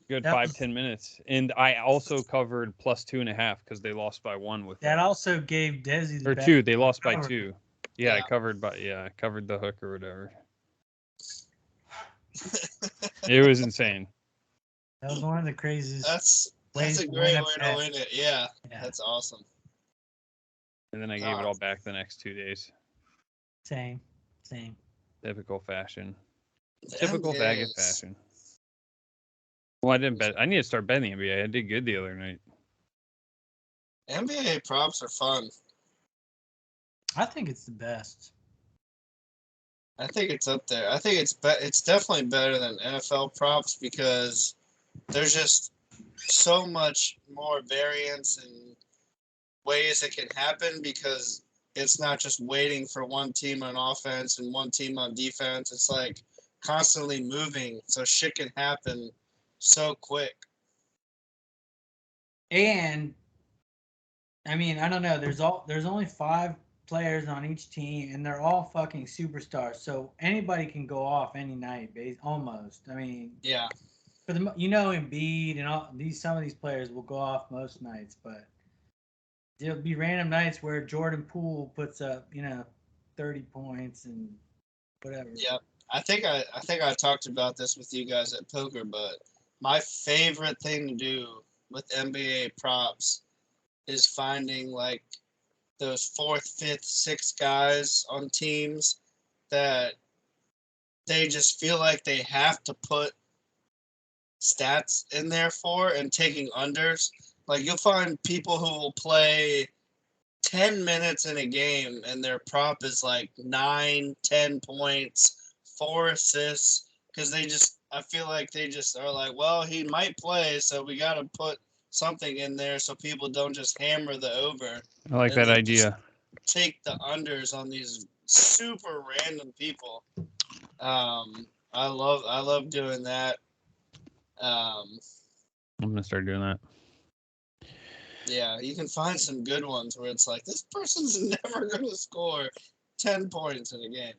Good That 5-10 minutes. And I also covered plus 2.5 because they lost by 1 with That that. also gave Desi the Or best 2. They lost by cover. 2. Yeah, Yeah. I covered the hook or whatever. It was insane. That was one of the craziest. That's ways a to great win a way to bet. win it. Yeah, Yeah, that's awesome. And then I gave it all back the next 2 days. same. Typical fashion. The Typical NBA faggot is- fashion. Well, I didn't bet. I need to start betting the NBA. I did good the other night. NBA props are fun. I think it's the best. I think it's up there. I think it's definitely better than NFL props because there's just so much more variance and ways it can happen because it's not just waiting for one team on offense and one team on defense. It's like constantly moving, so shit can happen so quick. And I mean, I don't know. There's only 5 players on each team, and they're all fucking superstars. So anybody can go off any night, almost. I mean, Yeah, for the Embiid and all these, some of these players will go off most nights, but there'll be random nights where Jordan Poole puts up 30 points and whatever. yeah. I think I talked about this with you guys at poker, but my favorite thing to do with NBA props is finding like those 4th, 5th, 6th guys on teams that they just feel like they have to put stats in there for and taking unders. Like you'll find people who will play 10 minutes in a game and their prop is like 9, 10 points, 4 assists because I feel like they just are like, well, he might play, so we got to put something in there so people don't just hammer the over. I like And that then idea. take the unders on these super random people. I love doing that. I'm going to start doing that. Yeah, you can find some good ones where it's like this person's never going to score 10 points in a game.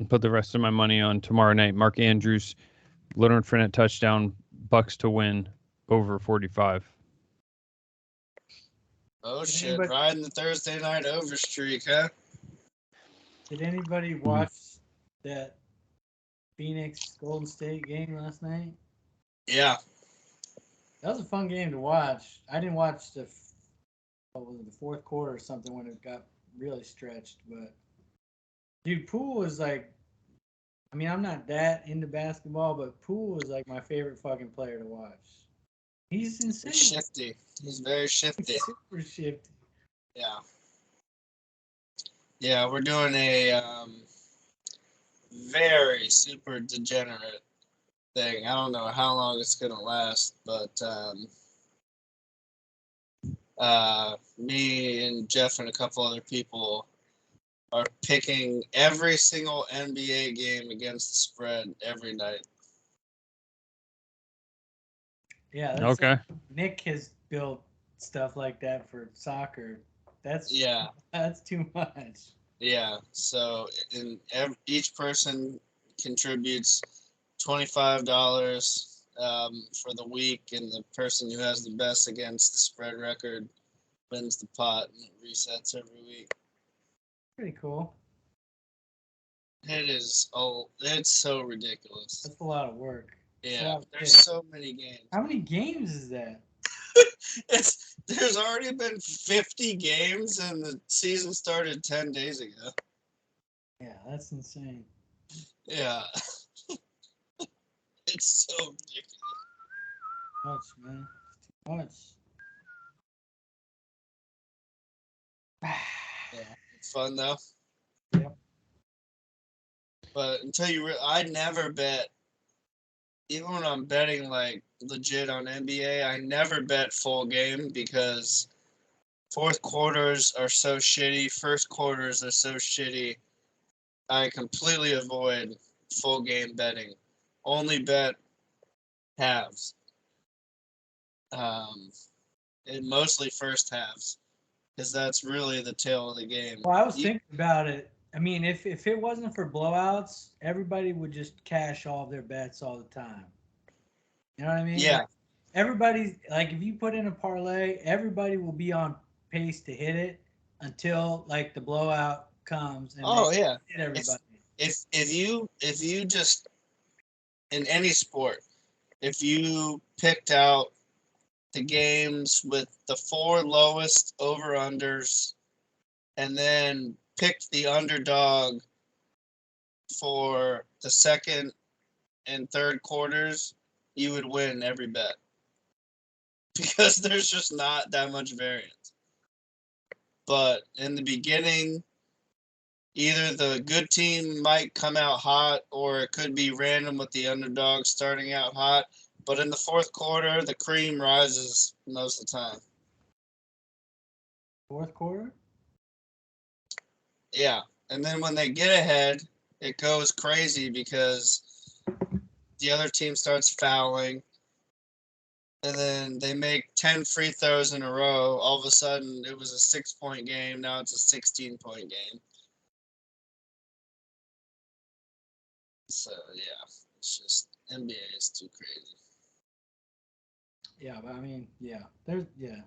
Put the rest of my money on tomorrow night. Mark Andrews, Leonard Fournette touchdown, Bucks to win, over 45. Oh Did shit! anybody- Riding the Thursday night over streak, huh? Did anybody watch that Phoenix Golden State game last night? Yeah. That was a fun game to watch. I didn't watch the 4th quarter or something when it got really stretched, but dude, Poole was like, I mean, I'm not that into basketball, but Poole was like my favorite fucking player to watch. He's insane. He's shifty. He's very shifty. He's super shifty. Yeah. Yeah, we're doing a very super degenerate thing. I don't know how long it's gonna last, but me and Jeff and a couple other people are picking every single NBA game against the spread every night. Yeah. Okay. Nick has built stuff like that for soccer. That's too much. Yeah. So each person contributes $25 for the week, and the person who has the best against the spread record wins the pot, and it resets every week. Pretty cool. It's so ridiculous. That's a lot of work. Yeah, there's so many games. How many games is that? There's already been 50 games, and the season started 10 days ago. Yeah, that's insane. Yeah. It's so ridiculous. Much, man. Too much. Yeah, it's fun though. Yep. But until I never bet, even when I'm betting like legit on NBA, I never bet full game because 4th quarters are so shitty. 1st quarters are so shitty. I completely avoid full game betting. Only bet halves. And mostly first halves, because that's really the tail of the game. Well, I was thinking about it. I mean, if it wasn't for blowouts, everybody would just cash all their bets all the time. You know what I mean? Yeah. Like, everybody's like, if you put in a parlay, everybody will be on pace to hit it until like the blowout comes and Oh they yeah. hit everybody. If you just in any sport, if you picked out the games with the 4 lowest over unders and then picked the underdog for the second and third quarters, you would win every bet because there's just not that much variance. But in the beginning, either the good team might come out hot or it could be random with the underdog starting out hot. But in the fourth quarter, the cream rises most of the time. Fourth quarter? Yeah. And then when they get ahead, it goes crazy because the other team starts fouling. And then they make 10 free throws in a row. All of a sudden, it was a 6-point game. Now it's a 16-point game. So, yeah, it's just NBA is too crazy. Yeah, but I mean, yeah. There's yeah.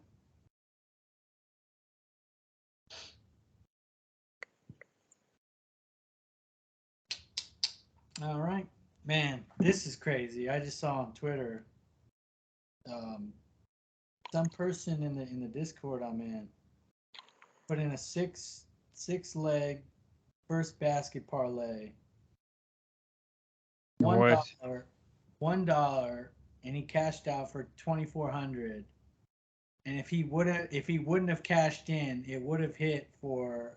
All right. Man, this is crazy. I just saw on Twitter some person in the Discord I'm in put in a six leg first basket parlay. What? $1, and he cashed out for 2,400. And if he wouldn't have cashed in, it would have hit for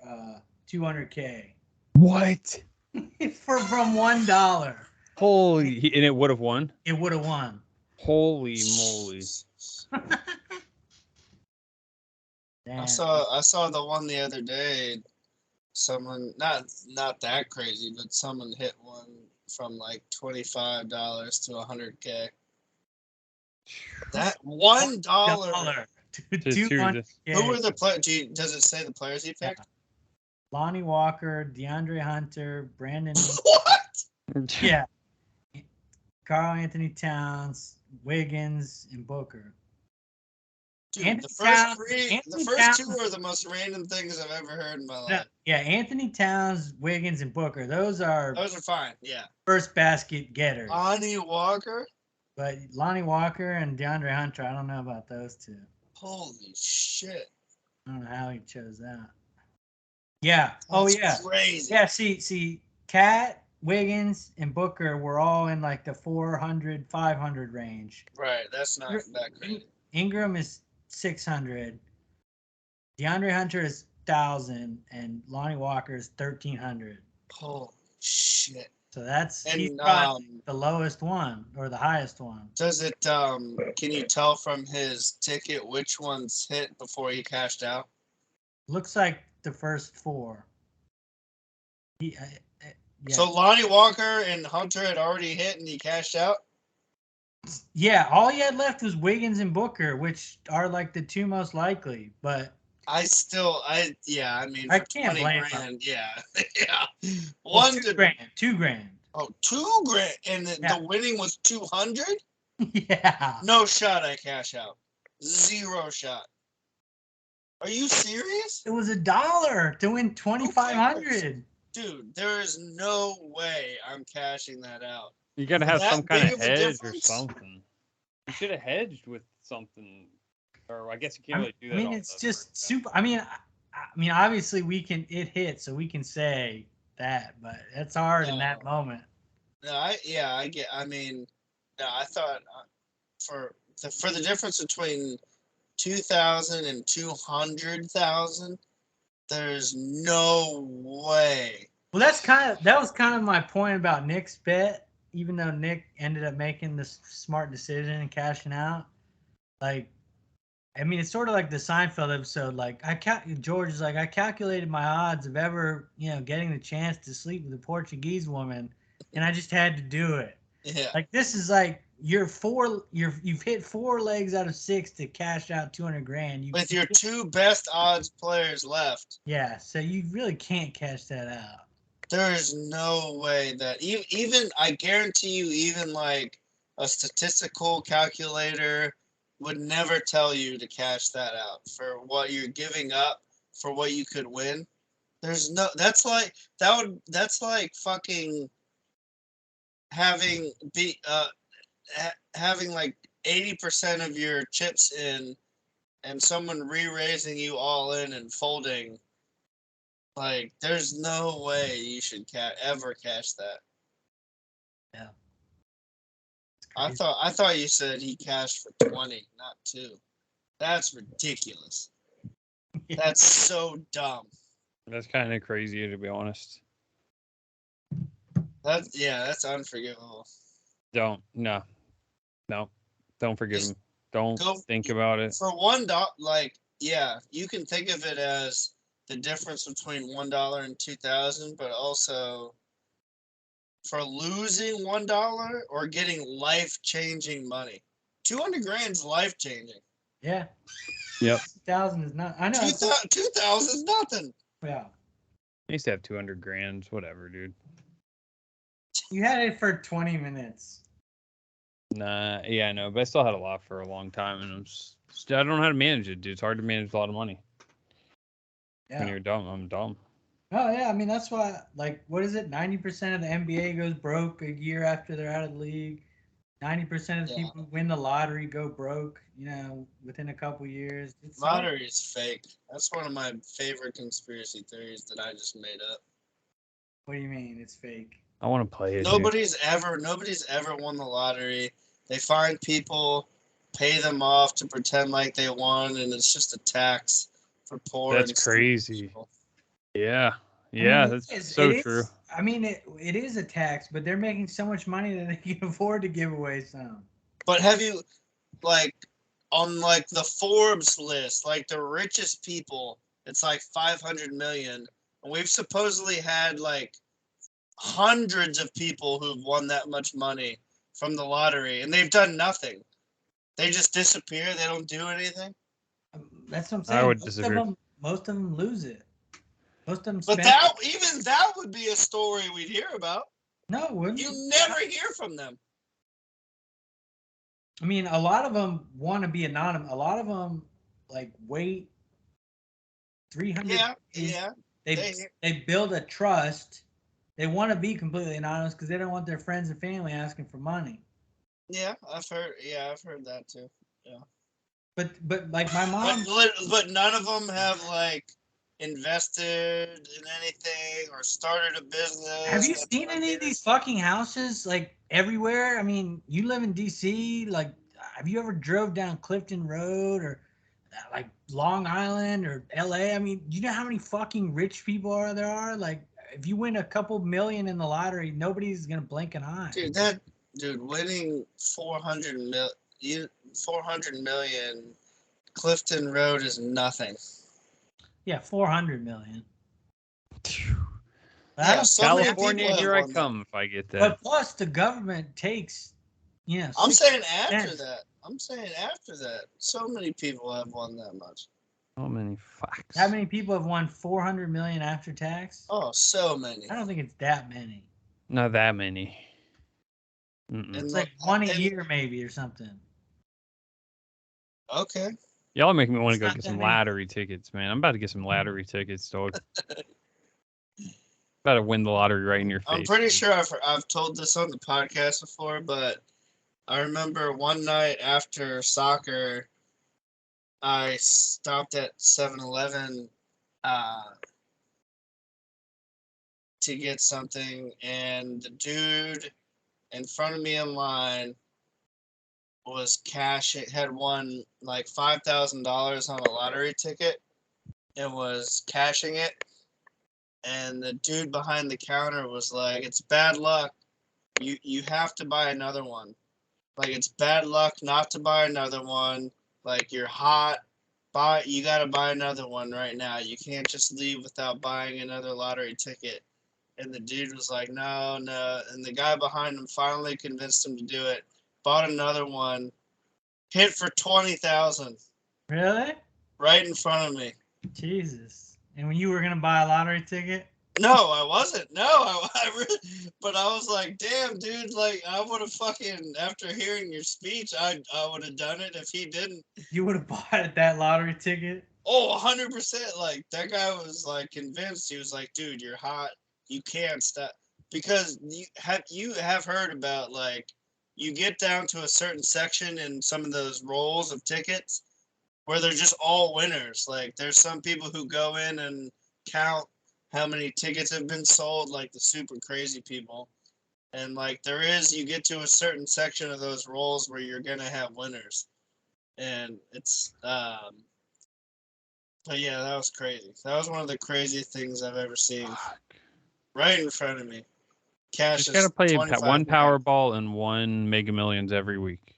200K. What? From $1. Holy! And it would have won. It would have won. Holy moly! I saw the one the other day. Someone not that crazy, but someone hit one from like $25 to $100K. That $1 to To 200K. Who were the players? Does it say the players he picked? Lonnie Walker, DeAndre Hunter, Brandon. What? Yeah. Karl Anthony Towns, Wiggins, and Booker. Dude, Anthony the first Towns- three, the Anthony first Towns- two are the most random things I've ever heard in my No, life. yeah, Anthony Towns, Wiggins, and Booker. Those are Fine. Yeah. first basket getters. Lonnie Walker. But Lonnie Walker and DeAndre Hunter, I don't know about those two. Holy shit. I don't know how he chose that. Yeah. Oh That's yeah. crazy. Yeah. See, Cat, Wiggins, and Booker were all in like the 400, 500 range. Right. That's not that crazy. Ingram is 600. DeAndre Hunter is 1,000, and Lonnie Walker is 1,300. Holy shit. So he's And probably the lowest one or the highest one. does it can you tell from his ticket which ones hit before he cashed out? Looks like the first 4. Yeah. So Lonnie Walker and Hunter had already hit and he cashed out? Yeah, all he had left was Wiggins and Booker, which are like the 2 most likely. But I mean, I for can't 20 blame grand, yeah. Yeah. well, $2 grand. Oh, $2,000. And Yeah. the winning was 200? Yeah. No shot I cash out. 0 shot. Are you serious? It was $1 to win 2,500. Dude, there is no way I'm cashing that out. You gotta have That some kind big of of a hedge or difference? something. You should have hedged with something, or I guess you can't really do that. I mean, it's just super. I mean, obviously it hit, so we can say that, but it's hard in that moment. No, I thought for the difference between 2,000 and 200,000, there's no way. Well, that was kind of my point about Nick's bet. Even though Nick ended up making the smart decision and cashing out, like, I mean, it's sort of like the Seinfeld episode. Like, George is like, I calculated my odds of ever, getting the chance to sleep with a Portuguese woman, and I just had to do it. Yeah. Like, this is like you've hit 4 legs out of 6 to cash out 200 grand. With your 2 best odds players left. Yeah, so you really can't cash that out. There's no way that even I guarantee you, even like a statistical calculator would never tell you to cash that out for what you're giving up for what you could win. There's no. That's like fucking having having like 80% of your chips in and someone re-raising you all in and folding. Like, there's no way you should ever cash that. Yeah. I thought you said he cashed for 20, not 2. That's ridiculous. Yeah. That's so dumb. That's kind of crazy, to be honest. That's unforgivable. Don't forgive Just him. Don't think about it. For $1, like, yeah, you can think of it as the difference between $1 and 2,000, but also for losing $1 or getting life-changing money. 200 grand's life-changing. Yeah. Yep. 2,000 is not. I know. 2,000 is nothing. Yeah. I used to have 200 grand, whatever, dude. You had it for 20 minutes. Nah, yeah, I know, but I still had a lot for a long time, and I don't know how to manage it, dude. It's hard to manage a lot of money. Yeah. When you're dumb, I'm dumb. Oh yeah, I mean that's why. Like, what is it? 90% of the NBA goes broke a year after they're out of the league. 90% of the people who win the lottery go broke. You know, within a couple years. Lottery is fake. That's one of my favorite conspiracy theories that I just made up. What do you mean it's fake? I want to play it. Nobody's ever won the lottery. They find people, pay them off to pretend like they won, and it's just a tax for poor. That's crazy. People. Yeah, I mean, that's so true. I mean, it is a tax, but they're making so much money that they can afford to give away some. But have you, like, on like the Forbes list, like the richest people, it's like 500 million, and we've supposedly had like hundreds of people who've won that much money from the lottery, and they've done nothing. They just disappear. They don't do anything. That's what I'm saying. I would disappear. Most of them lose it. Most of them. But that would be a story we'd hear about. No, wouldn't you? Never hear from them. I mean, a lot of them want to be anonymous. A lot of them like wait 300. Yeah. They build a trust. They want to be completely anonymous because they don't want their friends and family asking for money. Yeah, I've heard that too. Yeah. But like my mom. But none of them have like invested in anything or started a business. Have you seen any of these fucking houses like everywhere? I mean, you live in DC. Like, have you ever drove down Clifton Road or like Long Island or LA? I mean, you know how many fucking rich people there are? Like, if you win a couple million in the lottery, nobody's gonna blink an eye. Dude, winning 400 million, Clifton Road is nothing. Yeah, 400 million. Yeah, California, here I come if I get that. But plus, the government takes, I'm saying after that. So many people have won that much. So many fucks. How many people have won 400 million after tax? Oh, so many. I don't think it's that many. Not that many. It's like one a year maybe or something. Okay. Y'all are making me want to go get some lottery tickets, man. I'm about to get some lottery tickets, dog. About to win the lottery right in your face. I'm pretty sure I've told this on the podcast before, but I remember one night after soccer, I stopped at 7-Eleven to get something, and the dude in front of me in line was had won like $5,000 on a lottery ticket and was cashing it. And the dude behind the counter was like, "It's bad luck. You have to buy another one. Like, it's bad luck not to buy another one. Like, you're hot. You got to buy another one right now. You can't just leave without buying another lottery ticket." And the dude was like, no. And the guy behind him finally convinced him to do it. Bought another one. Hit for 20,000. Really? Right in front of me. Jesus. And when you were going to buy a lottery ticket? No, I wasn't. No, I really, but I was like, damn, dude, like, I would have fucking, after hearing your speech, I would have done it if he didn't. You would have bought that lottery ticket? Oh, 100%. Like, that guy was, like, convinced. He was like, dude, you're hot. You can't stop. Because you have heard about, like, you get down to a certain section in some of those rolls of tickets where they're just all winners. Like, there's some people who go in and count how many tickets have been sold, like the super crazy people. And like you get to a certain section of those rolls where you're gonna have winners. And it's but yeah, that was crazy. That was one of the craziest things I've ever seen. Fuck. Right in front of me. Cash Just is gotta play 25 one grand. Powerball and one Mega Millions every week,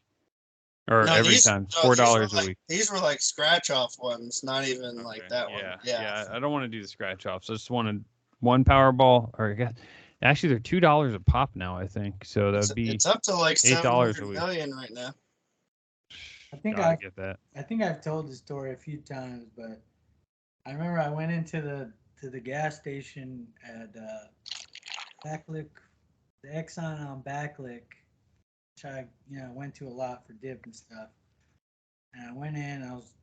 or No, every time. no, $4 a week. these were like scratch off ones, not even like Okay. that Yeah. one. Yeah. I don't want to do the scratch offs. I just wanted one Powerball, or I guess actually they're $2 a pop now. I think so. That would be It's up to like $8 a 700 week. million right now. I think Gotta get that. I think I've told the story a few times, but I remember I went into the gas station at Backlick, the Exxon on Backlick, which I went to a lot for dip and stuff. And I went in, I was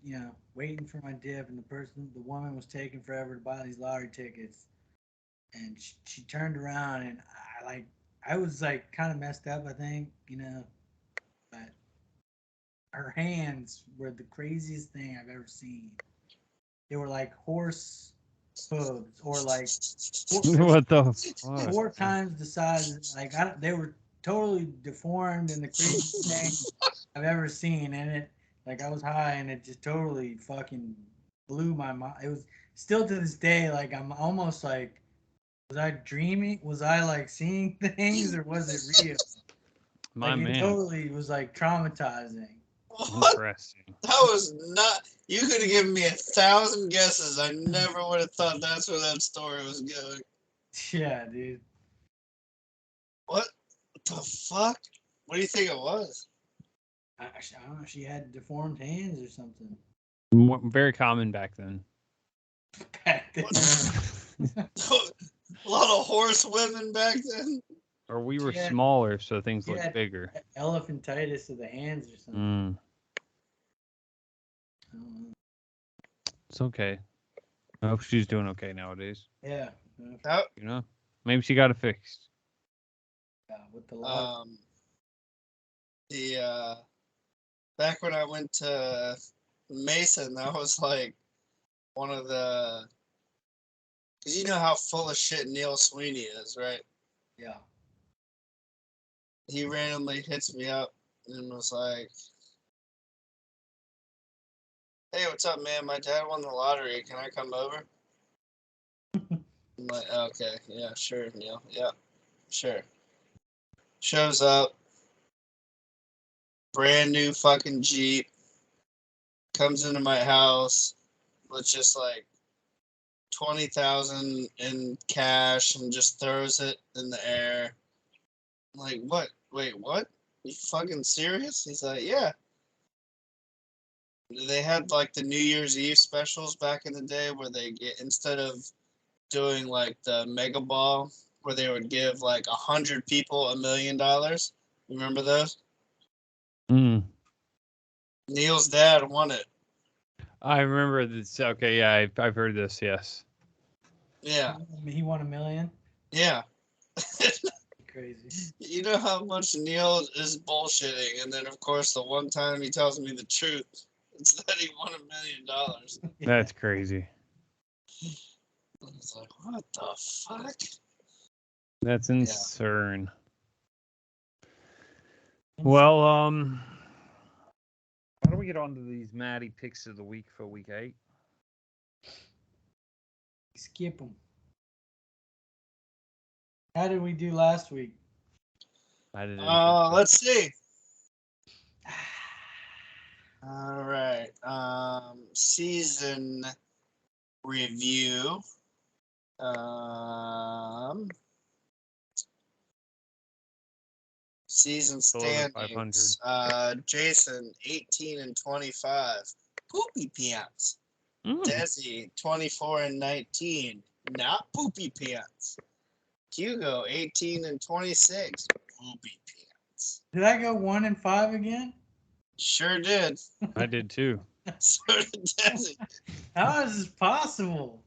waiting for my dip, and the woman was taking forever to buy these lottery tickets, and she turned around, and I was like kind of messed up, I think, but her hands were the craziest thing I've ever seen. They were like horse hooves, or like What the fuck? 4 times the size. Like they were totally deformed and the craziest thing I've ever seen. And it, like, I was high, and it just totally fucking blew my mind. It was still to this day, like, I'm almost like, was I dreaming? Was I like seeing things, or was it real? My Like, it man. totally was like traumatizing. What? Interesting. That was not. You could have given me 1,000 guesses. I never would have thought that's where that story was going. Yeah, dude. What the fuck? What do you think it was? I don't know. She had deformed hands or something. Very common back then. Back then. A lot of horse women back then. Or we were Yeah. smaller, so things She looked had bigger. elephantitis of the hands or something. I don't know. It's okay. I hope she's doing okay nowadays. Yeah. You know, maybe she got it fixed. With the lot. Back when I went to Mason, that was like one of the. Cause you know how full of shit Neil Sweeney is, right? Yeah. He randomly hits me up and was like, "Hey, what's up, man? My dad won the lottery. Can I come over?" I'm like, "Okay, yeah, sure, Neil. Yeah, sure." Shows up, brand new fucking Jeep, comes into my house with just like 20,000 in cash and just throws it in the air. I'm like, what? Wait, what? You fucking serious? He's like, yeah. They had like the New Year's Eve specials back in the day where they get, instead of doing like the mega ball where they would give like 100 people $1 million. Remember those? Mm. Neil's dad won it. I remember this. Okay, yeah, I've heard this. Yes. Yeah. He won $1 million. Yeah. Crazy. You know how much Neil is bullshitting, and then of course the one time he tells me the truth, it's that he won $1 million. Yeah. That's crazy. It's like, what the fuck? That's insane. Well, how do we get on to these Maddie picks of the week for week 8? Skip them. How did we do last week? I didn't. Let's see. All right. Season review. Season standings. Jason 18 and 25. Poopy pants. Desi 24 and 19. not poopy pants. Hugo, 18 and 26, poopy pants. Did I go 1-5 again? Sure did. I did too. So did Desi. How is this possible?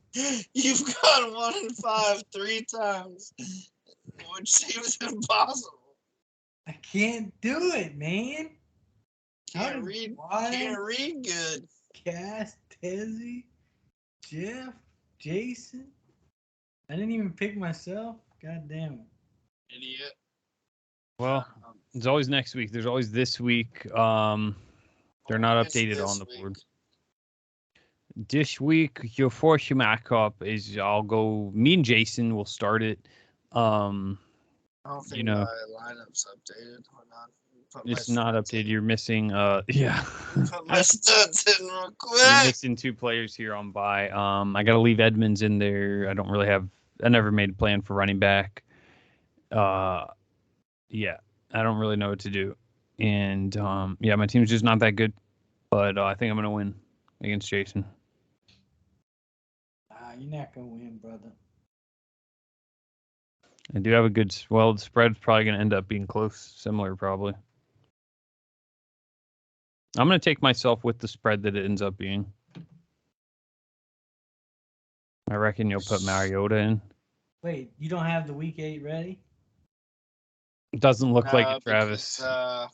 You've gone 1-5 3 times, which seems impossible. I can't do it, man. Can't read good. Cass, Tezzy, Jeff, Jason. I didn't even pick myself. God damn it. Idiot. Well, it's always next week. There's always this week. They're not Always updated this on the week. board. This week, your first matchup is I'll go. Me and Jason will start it. I don't think my lineup's updated. Hold on. Put my It's not studs updated. in. You're missing. Yeah. Put my studs in real You're quick. missing 2 players here on bye. I got to leave Edmonds in there. I don't really have. I never made a plan for running back. Yeah, I don't really know what to do, and yeah, my team's just not that good. But I think I'm gonna win against Jason. You're not gonna win, brother. I do have a good. Well, the spread's probably gonna end up being close, similar probably. I'm gonna take myself with the spread that it ends up being. I reckon you'll put Mariota in. Wait, you don't have the week 8 ready? It doesn't look like No, it, Travis. because,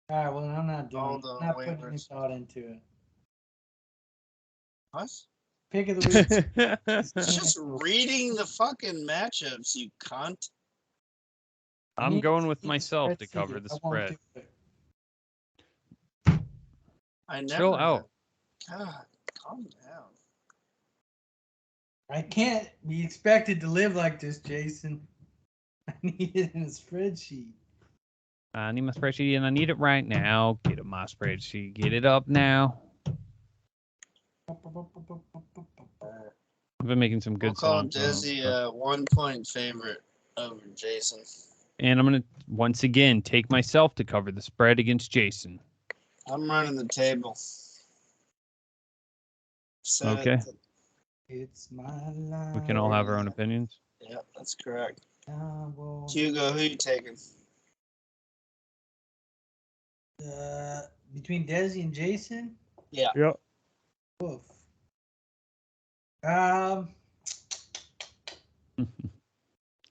All right, well, I'm not doing Hold it. on, I'm not wait, putting any where's- thought into it. what? Pick of the week. It's just reading the fucking matchups, you cunt. I'm need going to with see the myself to spreadsheet. cover the I won't spread. do it. I never. Chill out. God, calm down. I can't be expected to live like this, Jason. I need it in a spreadsheet. I need my spreadsheet and I need it right now. Get up my spreadsheet. Get it up now. I've been making some We'll good call songs. Desi a 1-point favorite over Jason. And I'm going to, once again, take myself to cover the spread against Jason. I'm running the table. Set Okay. it. It's my life. We can all have our own opinions. Yep, that's correct. I will- Hugo, who you taking? Between Desi and Jason? Yeah. Yep. Woof.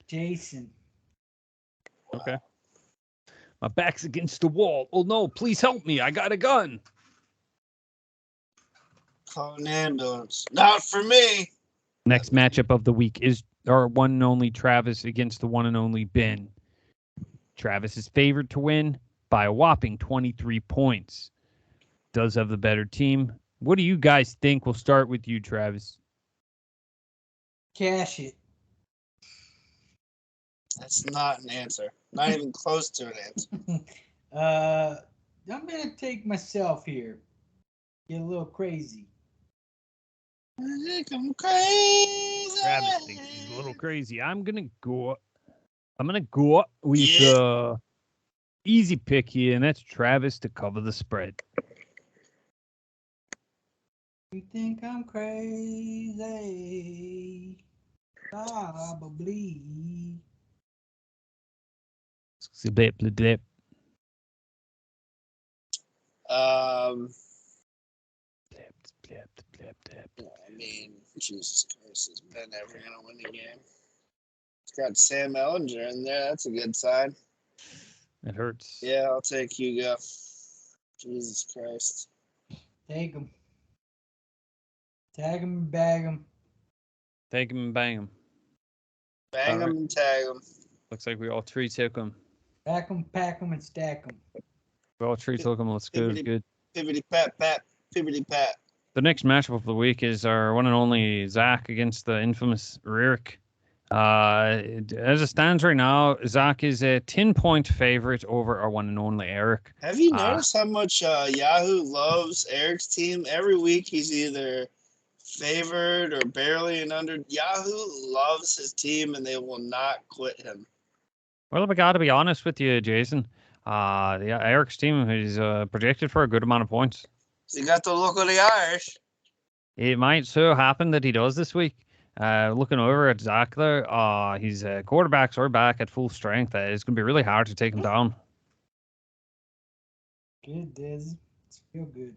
Jason. Okay. My back's against the wall. Oh no, please help me. I got a gun. Call an ambulance. Not for me. Next matchup of the week is our one and only Travis against the one and only Ben. Travis is favored to win by a whopping 23 points. Does have the better team. What do you guys think? We'll start with you, Travis. Cash it. That's not an answer. Not even close to an answer. I'm gonna take myself here. Get a little crazy. I think I'm crazy. Travis thinks he's a little crazy. I'm gonna go with easy pick here, and that's Travis to cover the spread. You think I'm crazy? Probably. Blip, blip, blip. Blip, blip, blip, blip. I mean, Jesus Christ, is Ben ever gonna win the game? It's got Sam Ellinger in there. That's a good sign. It hurts. Yeah, I'll take Hugo. Jesus Christ. Take him. Tag him and bag him. Take him and bang him. Bang All right. him and tag him. Looks like we all three took him. Pack him, pack him, and stack him. We all three took him. Let's go. Good. Pippity pat pat. Pippity pat. The next matchup of the week is our one and only Zach against the infamous Ririk. As it stands right now, Zach is a 10-point favorite over our one and only Eric. Have you noticed how much Yahoo loves Eric's team? Every week he's either favored or barely and under. Yahoo loves his team and they will not quit him. Well, I got to be honest with you, Jason. Yeah, Eric's team is projected for a good amount of points. He got the look of the Irish. It might so happen that he does this week. Looking over at Zach there, his quarterbacks are back at full strength. It's going to be really hard to take him down. Good, Diz. It's real good.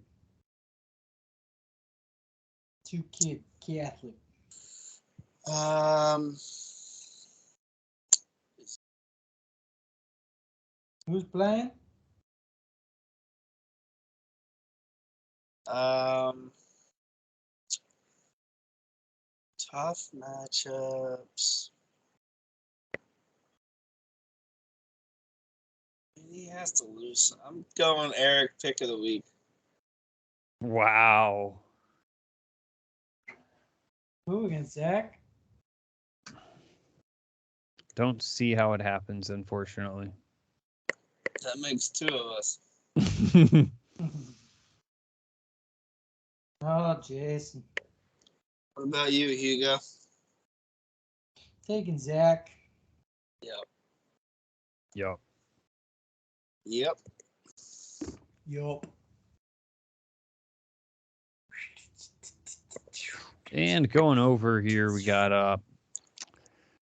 2-kid Catholic. Who's playing? Tough matchups. He has to lose. I'm going Eric pick of the week. Wow. Who against Zach? Don't see how it happens, unfortunately. That makes 2 of us. Oh, Jason. What about you, Hugo? Taking Zach. Yep. Yup. Yep. Yup. And going over here, we got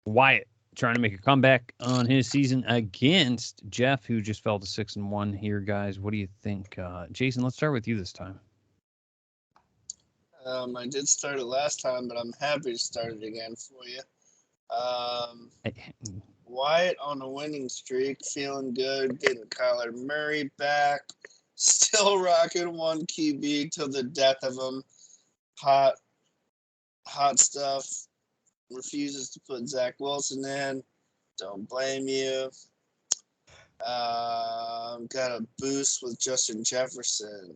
Wyatt trying to make a comeback on his season against Jeff, who just fell to 6-1 here, guys. What do you think? Jason, let's start with you this time. I did start it last time, but I'm happy to start it again for you. Wyatt on a winning streak, feeling good, getting Kyler Murray back, still rocking 1 QB till the death of him. Hot stuff. Refuses to put Zach Wilson in. Don't blame you. Got a boost with Justin Jefferson.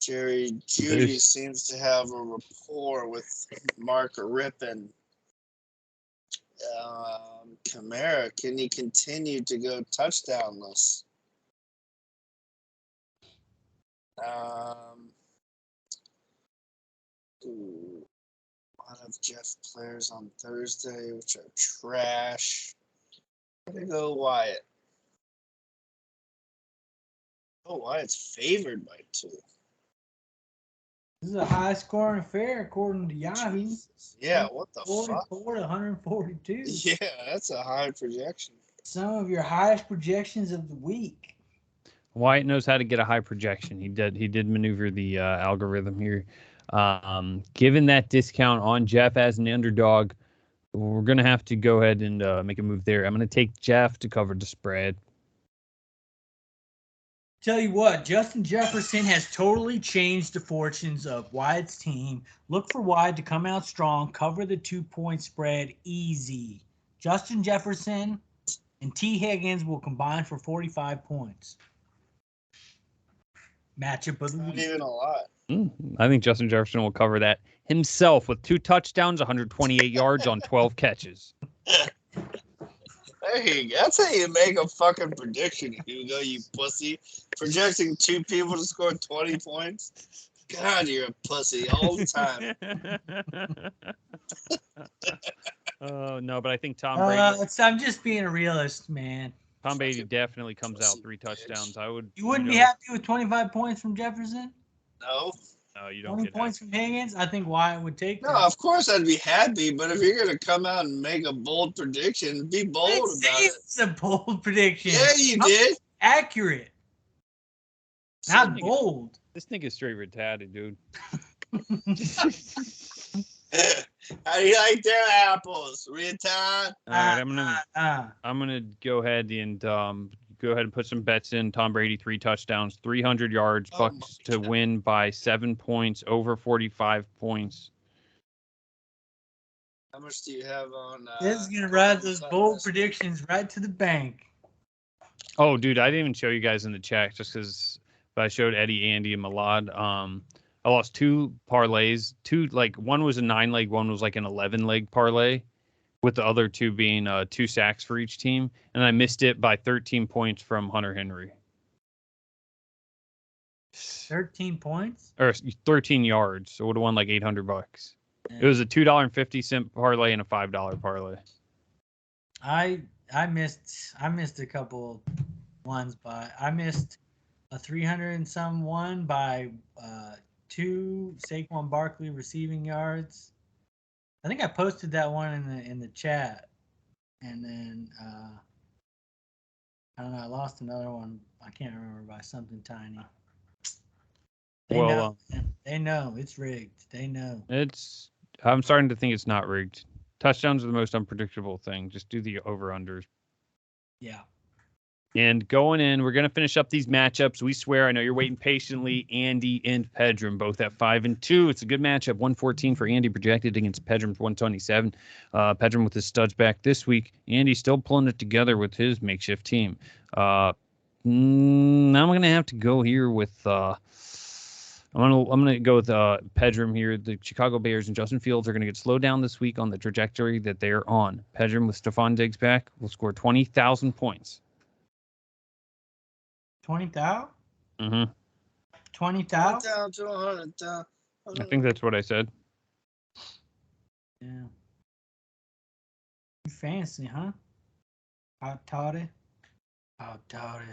Jerry Jeudy seems to have a rapport with Mark Rippon. Kamara, can he continue to go touchdownless? A lot of Jeff players on Thursday, which are trash. I'm going to go Wyatt. Oh, Wyatt's favored by 2. This is a high scoring affair according to Yahoo. Jesus. Yeah, what the 44 fuck? to 142. Yeah, that's a high projection. Some of your highest projections of the week. Wyatt knows how to get a high projection. He did maneuver the algorithm here. Given that discount on Jeff as an underdog, we're going to have to go ahead and make a move there. I'm going to take Jeff to cover the spread. Tell you what, Justin Jefferson has totally changed the fortunes of Wyatt's team. Look for Wyatt to come out strong, cover the 2-point spread easy. Justin Jefferson and T. Higgins will combine for 45 points. Matchup of the Not week. even a lot. I think Justin Jefferson will cover that himself with 2 touchdowns, 128 yards on 12 catches. Hey, that's how you make a fucking prediction, Hugo, you pussy. Projecting 2 people to score 20 points? God, you're a pussy all the time. Oh, no, but I think Tom Brady. I'm just being a realist, man. Tom Brady definitely comes out 3 touchdowns. You wouldn't be happy with 25 points from Jefferson? No. No, you don't 20 get points from Higgins? I think Wyatt would take No, that. of course I'd be happy, but if you're going to come out and make a bold prediction, be bold about it. It's a bold prediction. Yeah, you did. Accurate. Not bold. This nigga's straight retarded, dude. How do you like their apples? Retard? All right, I'm gonna go ahead and put some bets in. Tom Brady 3 touchdowns, 300 yards, Bucks to win by 7 points, over 45 points. How much do you have on? This is gonna ride those bold predictions right to the bank. Oh, dude, I didn't even show you guys in the chat just because I showed Eddie, Andy, and Milad. I lost 2 parlays. 2, like, one was a 9-leg, one was like an 11-leg parlay, with the other 2 being 2 sacks for each team, and I missed it by 13 points from Hunter Henry. 13 points? Or 13 yards. So I would have won like $800. It was a $2.50 parlay and a $5 parlay. I missed a couple ones I missed a 300 and some one by 2 Saquon Barkley receiving yards. I think I posted that one in the chat, and then I don't know. I lost another one. I can't remember by something tiny. They know. Man. They know it's rigged. They know. I'm starting to think it's not rigged. Touchdowns are the most unpredictable thing. Just do the over-unders. Yeah. And going in, we're going to finish up these matchups. We swear, I know you're waiting patiently. Andy and Pedram, both at 5-2. It's a good matchup. 114 for Andy projected against Pedram's 127. Pedram with his studs back this week. Andy still pulling it together with his makeshift team. I'm going to have to go here with... I'm gonna go with Pedram here. The Chicago Bears and Justin Fields are gonna get slowed down this week on the trajectory that they're on. Pedram with Stephon Diggs back will score 20,000 points. 20,000? Mm-hmm. 20,000? I think that's what I said. Yeah. You fancy, huh? Hot toddy. Hot toddy.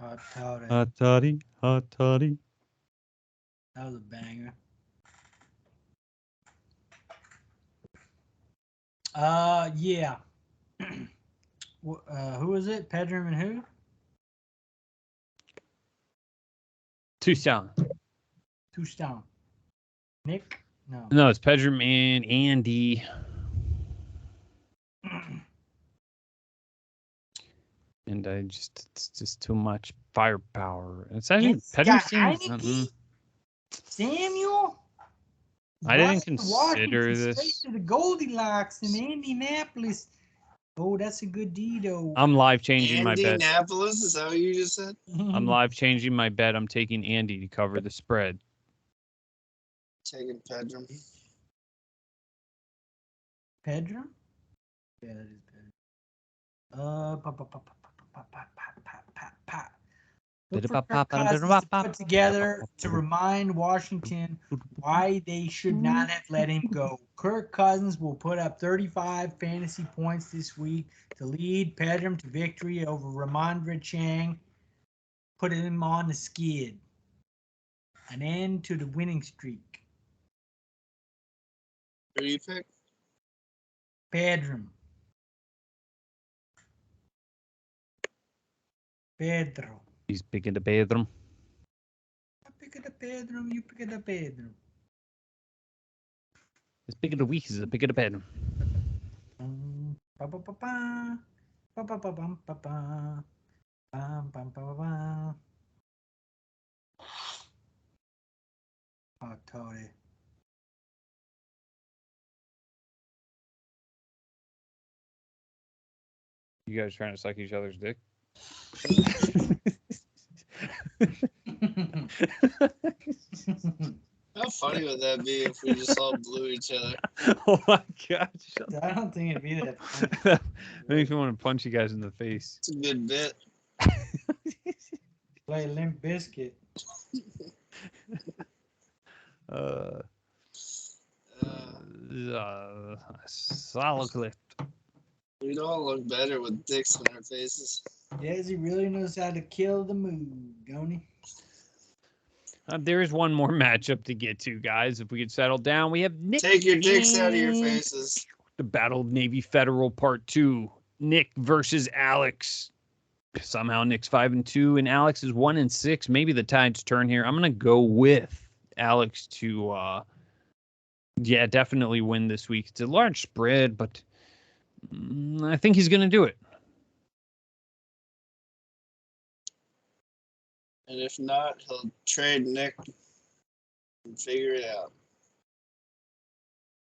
Hot toddy. Hot toddy. Hot toddy. That was a banger. Yeah. Who was it? Pedram and who? Tucson. Nick? No. No, it's Pedram and Andy. And it's just too much firepower. It's actually Pedram. Samuel? I didn't consider this. Straight to the Goldilocks in Indianapolis. Oh, that's a good deed, though. I'm live changing my bet. Indianapolis, is that what you just said? I'm live changing my bet. I'm taking Andy to cover the spread. Taking Pedram. Pedram? Yeah, that is Pedram. Look for Kirk Cousins to put together to remind Washington why they should not have let him go. Kirk Cousins will put up 35 fantasy points this week to lead Pedram to victory over Ramondre Chang, putting him on the skid. An end to the winning streak. Who do you pick? Pedram. Pedro. He's picking the Pedram. I pick the Pedram, you pick the Pedram. He's picking the week, he's picking the Pedram. Oh, Tony. You guys trying to suck each other's dick? How funny would that be if we just all blew each other? Oh my gosh. I don't think it'd be that funny. That makes me want to punch you guys in the face. It's a good bit. Play Limp Biscuit. Solid clip. We'd all look better with dicks in our faces. Yes, he really knows how to kill the mood, don't he? There is one more matchup to get to, guys. If we could settle down, we have Nick. Take your dicks out of your faces. The Battle of Navy Federal Part 2. Nick versus Alex. Somehow Nick's 5-2 and Alex is 1-6. Maybe the tides turn here. I'm gonna go with Alex to definitely win this week. It's a large spread, but I think he's gonna do it. And if not, he'll trade Nick and figure it out.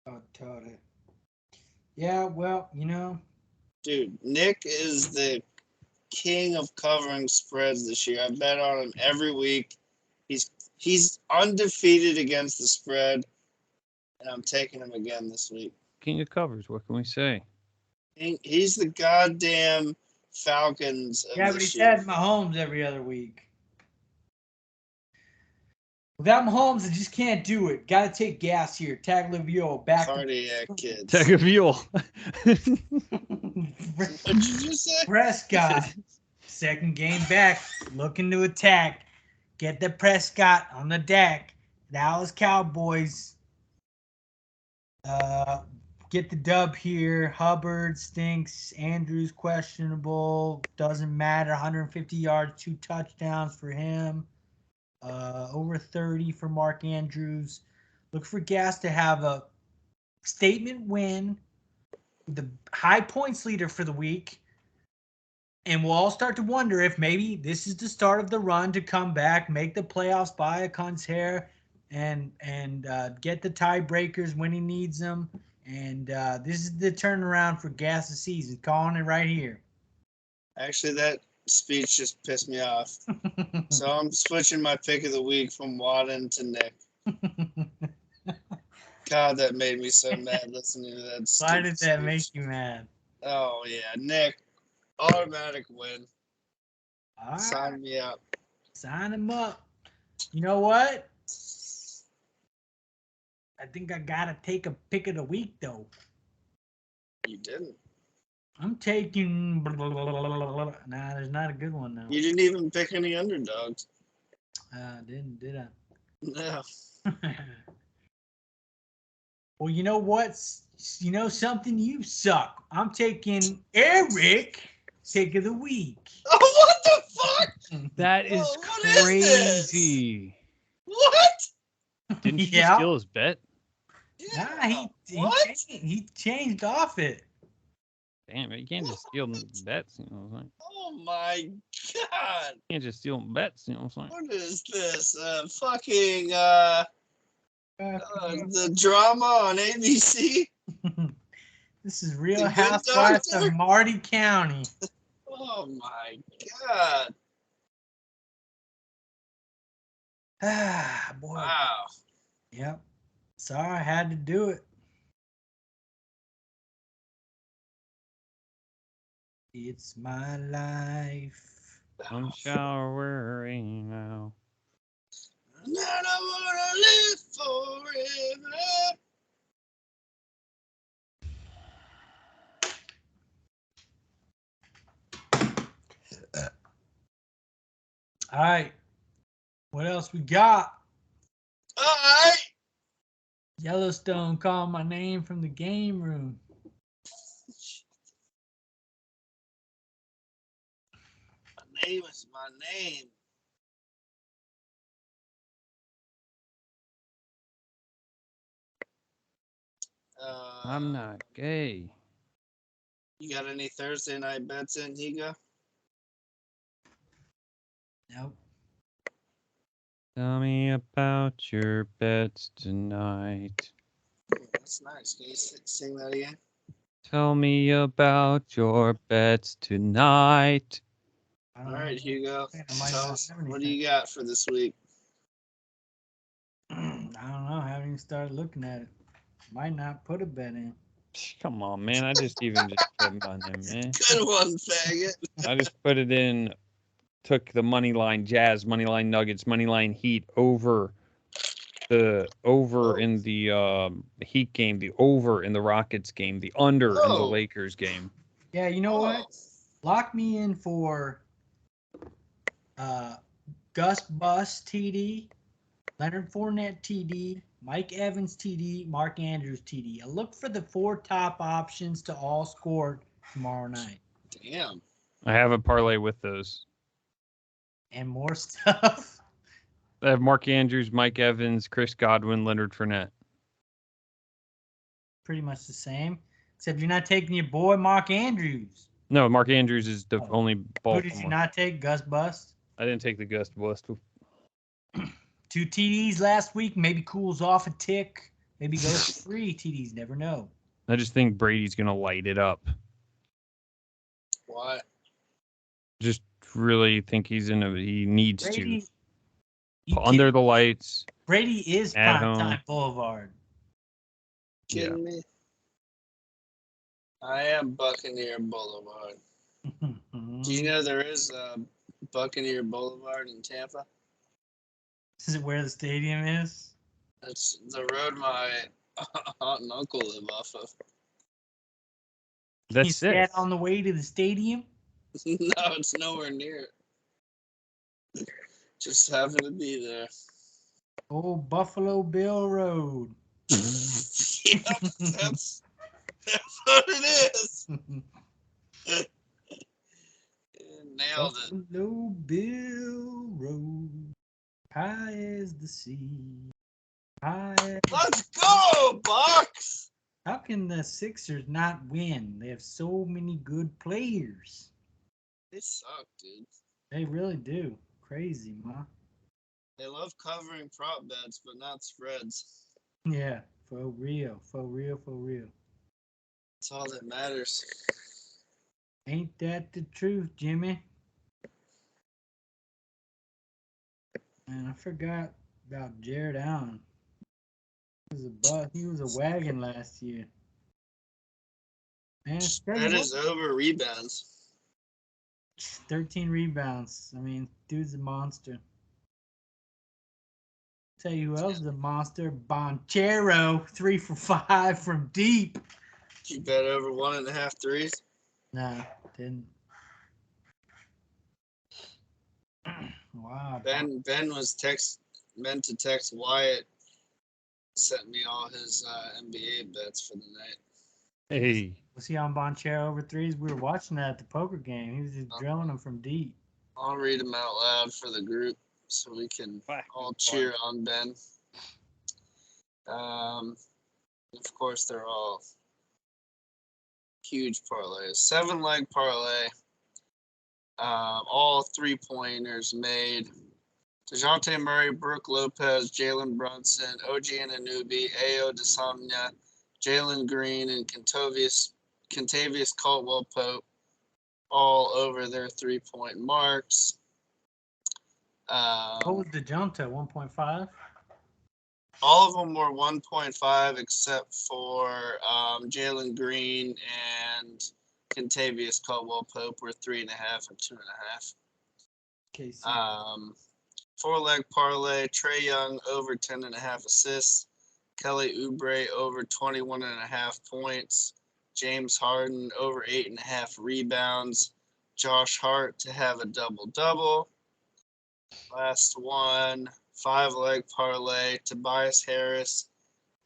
Oh, totally. Yeah, well, you know. Dude, Nick is the king of covering spreads this year. I bet on him every week. He's undefeated against the spread, and I'm taking him again this week. King of covers, what can we say? He's the goddamn Falcons of Yeah, but he's had Mahomes every other week. Without Mahomes, I just can't do it. Got to take gas here. Tagliavio back. Cardiac kids. Tagliavio. What'd you just say? Prescott. Second game back. Looking to attack. Get the Prescott on the deck. Dallas Cowboys. Get the dub here. Hubbard stinks. Andrews questionable. Doesn't matter. 150 yards, 2 touchdowns for him. Over 30 for Mark Andrews. Look for Gas to have a statement win. The high points leader for the week. And we'll all start to wonder if maybe this is the start of the run to come back, make the playoffs by a cunt's hair, and get the tiebreakers when he needs them. And this is the turnaround for Gas's season. Calling it right here. Actually, that speech just pissed me off. So I'm switching my pick of the week from Wadden to Nick. God, that made me so mad listening to that. Why did that speech. make you mad? Oh, yeah. Nick, automatic win. All right. Sign me up. Sign him up. You know what? I think I got to take a pick of the week, though. You didn't. I'm taking... Nah, there's not a good one, though. You didn't even pick any underdogs. Did I? No. Well, you know what? You know something? You suck. I'm taking Eric pick of the week. Oh, what the fuck? That is What is crazy. What? Didn't you Yeah. just steal his bet? Nah, What? he changed off it. Damn it, you can't just steal bets, you know what I'm saying? Oh my god. You can't just steal bets, you know what I'm saying? What is this? Fucking the drama on ABC? This is Real The Good Housewives Doctor? of Marty County. Oh my god. Ah, boy. Wow. Yep. Sorry, I had to do it. It's my life. I'm showering now. And I wanna live forever. All right. What else we got? Alright. Yellowstone called my name from the game room. My name is my name. I'm not gay. You got any Thursday night bets in, Higa? Nope. Tell me about your bets tonight. That's nice. Can you sing that again? Tell me about your bets tonight. I don't All know. right, Hugo. I might Tell not us, have what do anything. you got for this week? I don't know. I haven't even started looking at it. Might not put a bet in. Come on, man. I just even just put on him, man. Good one, faggot. I just put it in, took the money line Jazz, money line Nuggets, money line Heat over in the Heat game, the over in the Rockets game, the under in the Lakers game. Yeah, you know what? Lock me in for Gus Bus TD, Leonard Fournette TD, Mike Evans TD, Mark Andrews TD. I look for the 4 top options to all score tomorrow night. Damn. I have a parlay with those. And more stuff. I have Mark Andrews, Mike Evans, Chris Godwin, Leonard Fournette. Pretty much the same. Except you're not taking your boy Mark Andrews. No, Mark Andrews is the only Baltimore. Who did you not take? Gus Bust? I didn't take the Gus Bust. 2 TDs last week. Maybe cools off a tick. Maybe goes to 3 TDs. Never know. I just think Brady's going to light it up. Why? Just really think he needs Brady, to. Under the lights. Brady is at Primetime Boulevard. Kidding me? I am Buccaneer Boulevard. Do you know there is a Buccaneer Boulevard in Tampa? Is it where the stadium is? That's the road my aunt and uncle live off of. That's He's sick. on the way to the stadium? No, it's nowhere near it. Just happen to be there. Oh, Buffalo Bill Road. Yep, that's what it is. Nailed it. Buffalo Bill Road, high as the sea. Let's go, Bucks! How can the Sixers not win? They have so many good players. They suck, dude. They really do. Crazy, ma. They love covering prop bets, but not spreads. Yeah, for real, for real, for real. That's all that matters. Ain't that the truth, Jimmy? Man, I forgot about Jared Allen. He was a wagon last year. Man, That is over rebounds. 13 rebounds. I mean, dude's a monster. Tell you who else is a monster? Bonchero, 3 for 5 from deep. You bet over 1.5 threes? Nah, didn't. Wow. Ben was meant to text Wyatt, sent me all his NBA bets for the night. Hey. Was he on Bonchero over threes? We were watching that at the poker game. He was just drilling them from deep. I'll read them out loud for the group so we can all cheer on Ben. Of course, they're all huge parlays. 7-leg parlay. All 3-pointers made. DeJounte Murray, Brooke Lopez, Jalen Brunson, OG Anunoby, Ayo Desomnia, Jalen Green, and Kentavious Caldwell-Pope, all over their 3-point marks. What was DeJounte, 1.5? All of them were 1.5 except for Jalen Green and Kentavious Caldwell-Pope were 3.5 and 2.5. KC. 4-leg parlay, Trae Young over 10.5 assists, Kelly Oubre over 21.5 points, James Harden over 8.5 rebounds, Josh Hart to have a double-double. Last one, 5-leg parlay, Tobias Harris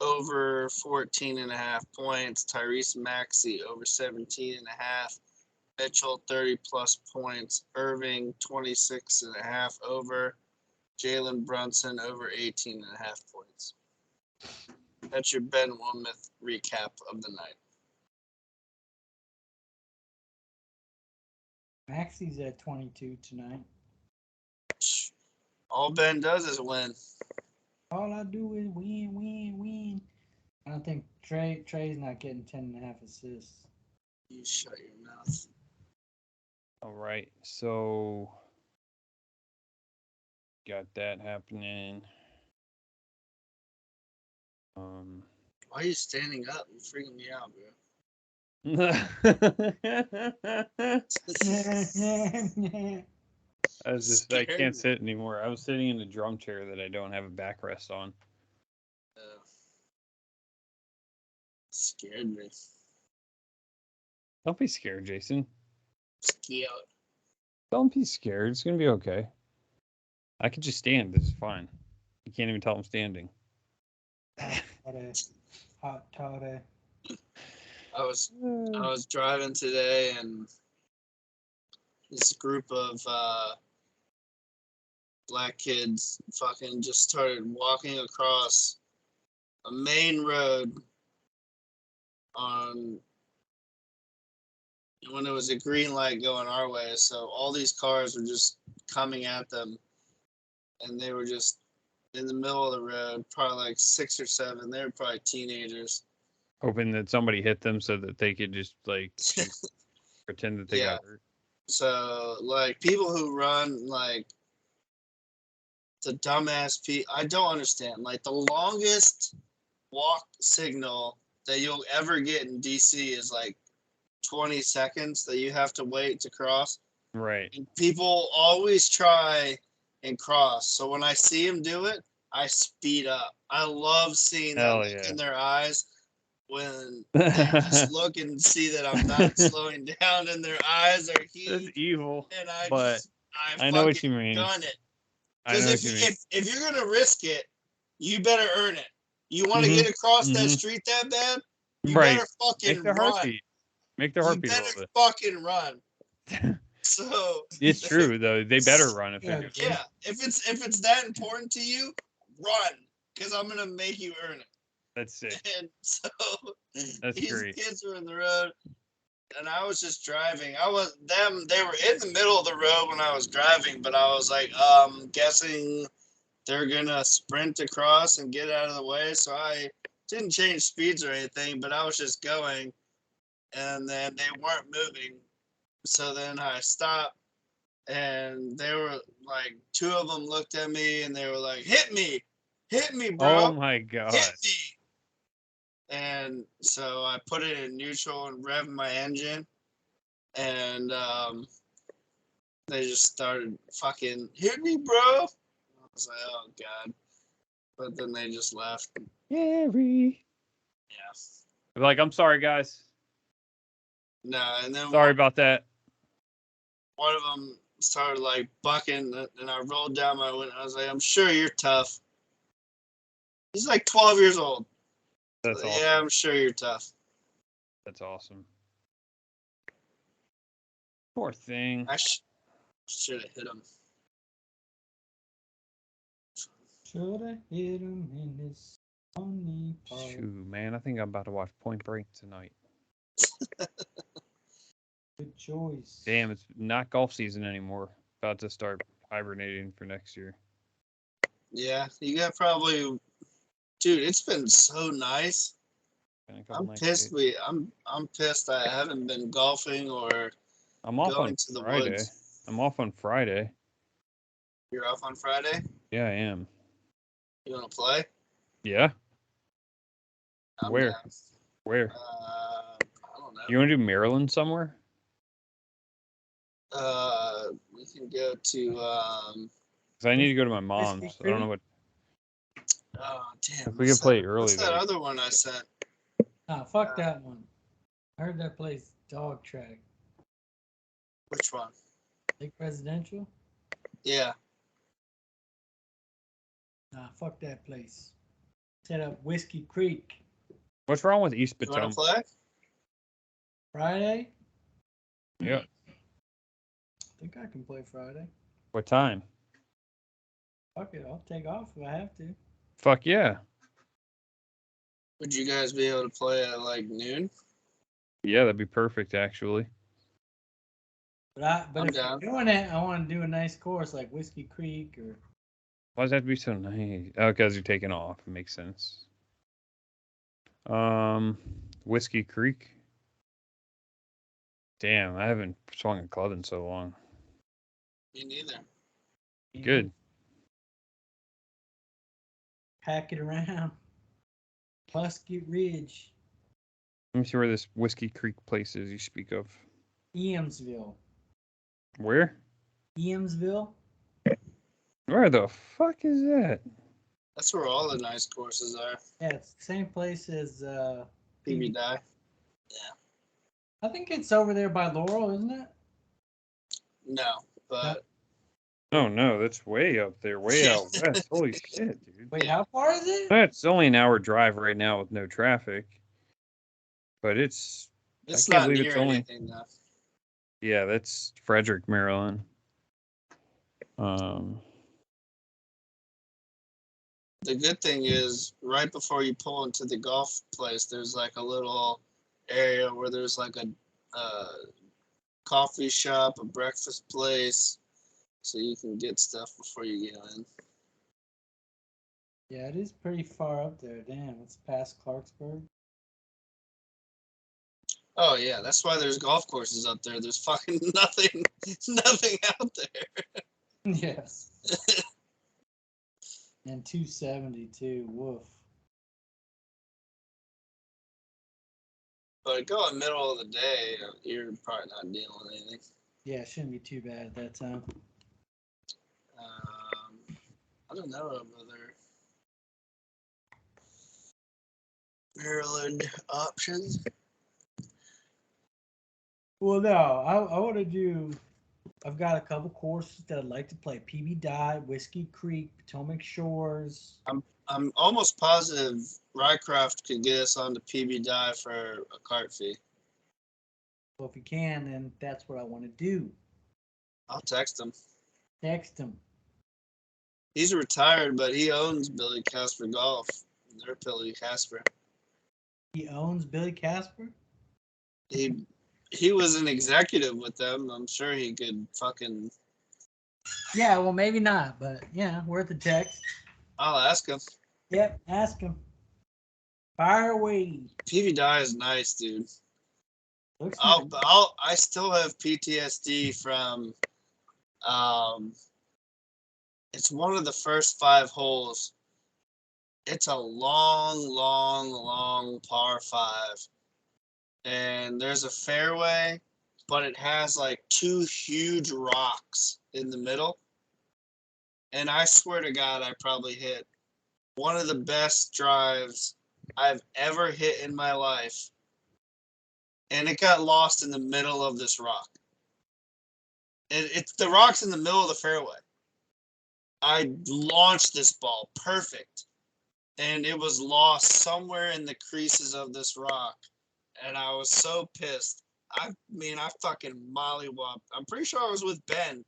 over 14.5 points, Tyrese Maxey over 17.5, Mitchell 30-plus points, Irving 26.5 over, Jalen Brunson over 18.5 points. That's your Ben Wilmoth recap of the night. Maxey's at 22 tonight. All Ben does is win. All I do is win, win, win. I don't think Trey's not getting 10.5 assists. You shut your mouth. All right. So got that happening. Why are you standing up? You're freaking me out, bro. I can't sit anymore. I was sitting in a drum chair that I don't have a backrest on. Scared me. Don't be scared, Jason. Scared. Don't be scared. It's gonna be okay. I could just stand. This is fine. You can't even tell I'm standing. Hot toddy. I was driving today, and this group of black kids fucking just started walking across a main road when it was a green light going our way. So all these cars were just coming at them, and they were just in the middle of the road, probably like 6 or 7. They were probably teenagers. Hoping that somebody hit them so that they could just like pretend that they got hurt. So like people who run like the dumbass I don't understand. Like the longest walk signal that you'll ever get in DC is like 20 seconds that you have to wait to cross. Right. And people always try and cross. So when I see them do it, I speed up. I love seeing that look in their eyes when they just look and see that I'm not slowing down and their eyes are huge. That's evil. And I know what you mean. Done it. Because if you're gonna risk it, you better earn it. You want to get across that street that bad? You better fucking Make the run. heartbeat. Make the heartbeat You a little better bit. fucking run. So it's true though. They better run if they're yeah. If it's that important to you, run, because I'm gonna make you earn it. That's sick. And so That's these great. kids were in the road, and I was just driving. They were in the middle of the road when I was driving, but I was like, guessing they're gonna sprint across and get out of the way. So I didn't change speeds or anything, but I was just going, and then they weren't moving. So then I stopped, and they were like, two of them looked at me, and they were like, hit me, bro. Oh my god. Hit me. And so I put it in neutral and revved my engine, and they just started fucking hit me, bro. I was like, oh god. But then they just left. Harry. Yeah. Like, I'm sorry, guys. No, and then Sorry about that. one of them started like bucking, and I rolled down my window. I was like, I'm sure you're tough. He's like 12 years old. That's awesome. Yeah, I'm sure you're tough. That's awesome. Poor thing. I should have hit him. Should have hit him in his funny part. Shoot, man. I think I'm about to watch Point Break tonight. Good choice. Damn, it's not golf season anymore. About to start hibernating for next year. Yeah, you got probably, dude. It's been so nice. I'm pissed. I'm pissed. I haven't been golfing or I'm off going on to the Friday. woods. I'm off on Friday. You're off on Friday? Yeah, I am. You want to play? Yeah. I'm Where? down. Where? I don't know. You want to do Maryland somewhere? We can go to. Because I need to go to my mom's. I don't know what. Oh damn! If we could play early. What's that other one I sent? Ah, fuck that one. I heard that place dog track. Which one? Lake Residential? Yeah. Nah, fuck that place. Set up Whiskey Creek. What's wrong with East You want Potomac? to play? Friday? Yeah. I think I can play Friday. What time? Fuck it, I'll take off if I have to. Fuck yeah. Would you guys be able to play at like noon? Yeah, that'd be perfect, actually. But I'm if down. you're doing it, I want to do a nice course like Whiskey Creek or. Why does that have to be so nice? Oh, because you're taking off. It makes sense. Whiskey Creek. Damn, I haven't swung a club in so long. Me neither. Good. Pack it around. Musket Ridge. Let me see where this Whiskey Creek place is you speak of. Eamsville. Where? Eamsville? Where the fuck is that? That's where all the nice courses are. Yeah, it's the same place as PB Die. I think it's over there by Laurel, isn't it? No, but Oh no, that's way up there, way out west. Holy shit, dude. Wait, how far is it? It's only an hour drive right now with no traffic. But it's it's I can't not believe near it's only- anything though. yeah, that's Frederick, Maryland. The good thing is, right before you pull into the golf place, there's like a little area where there's like a coffee shop, a breakfast place, so you can get stuff before you get in. Yeah, it is pretty far up there. Damn, it's past Clarksburg. Oh yeah, that's why there's golf courses up there. There's fucking nothing out there. Yes. And 272, woof. But going middle of the day, you're probably not dealing with anything. Yeah, it shouldn't be too bad at that time. I don't know of other Maryland options. Well, no, I want to do I've got a couple courses that I'd like to play. PB Dye, Whiskey Creek, Potomac Shores. I'm almost positive Rycroft could get us on the PB die for a cart fee. Well, if you can, then that's what I want to do. I'll text him. Text him. He's retired, but he owns Billy Casper Golf. They're Billy Casper. He owns Billy Casper? He was an executive with them. I'm sure he could fucking... Yeah, well, maybe not, but yeah, worth a text. I'll ask him. Yep, ask him. Fire away. PB die is nice, dude. Looks I still have PTSD from it's one of the first 5 holes. It's a long par 5. And there's a fairway, but it has like 2 huge rocks in the middle. And I swear to God, I probably hit one of the best drives I've ever hit in my life. And it got lost in the middle of this rock. It's the rock's in the middle of the fairway. I launched this ball perfect, and it was lost somewhere in the creases of this rock, and I was so pissed. I fucking mollywopped. I'm pretty sure I was with Ben,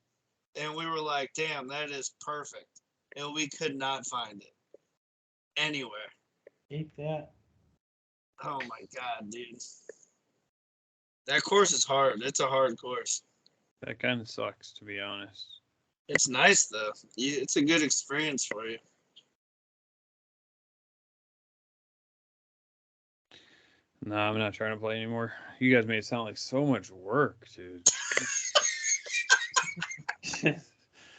and we were like, damn, that is perfect. And we could not find it anywhere. hate that. Oh my God, dude. That course is hard. It's a hard course. That kind of sucks, to be honest. It's nice, though. It's a good experience for you. No, I'm not trying to play anymore. You guys made it sound like so much work, dude.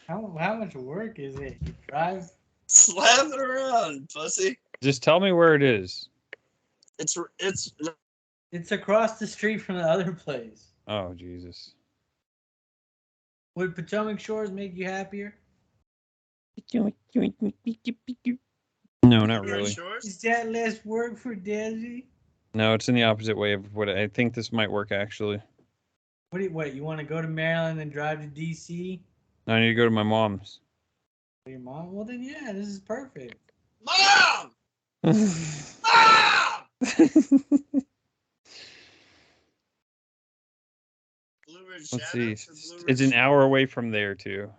How much work is it? You drive? Slap it around, pussy. Just tell me where it is. It's It's across the street from the other place. Oh, Jesus. Would Potomac Shores make you happier? No, not really. Is that less work for Desi? No, it's in the opposite way of what I think this might work, actually. What, you want to go to Maryland and drive to D.C.? I need to go to my mom's. Your mom? Well, then, yeah, this is perfect. Mom! Mom! Let's see. It's an hour away from there, too.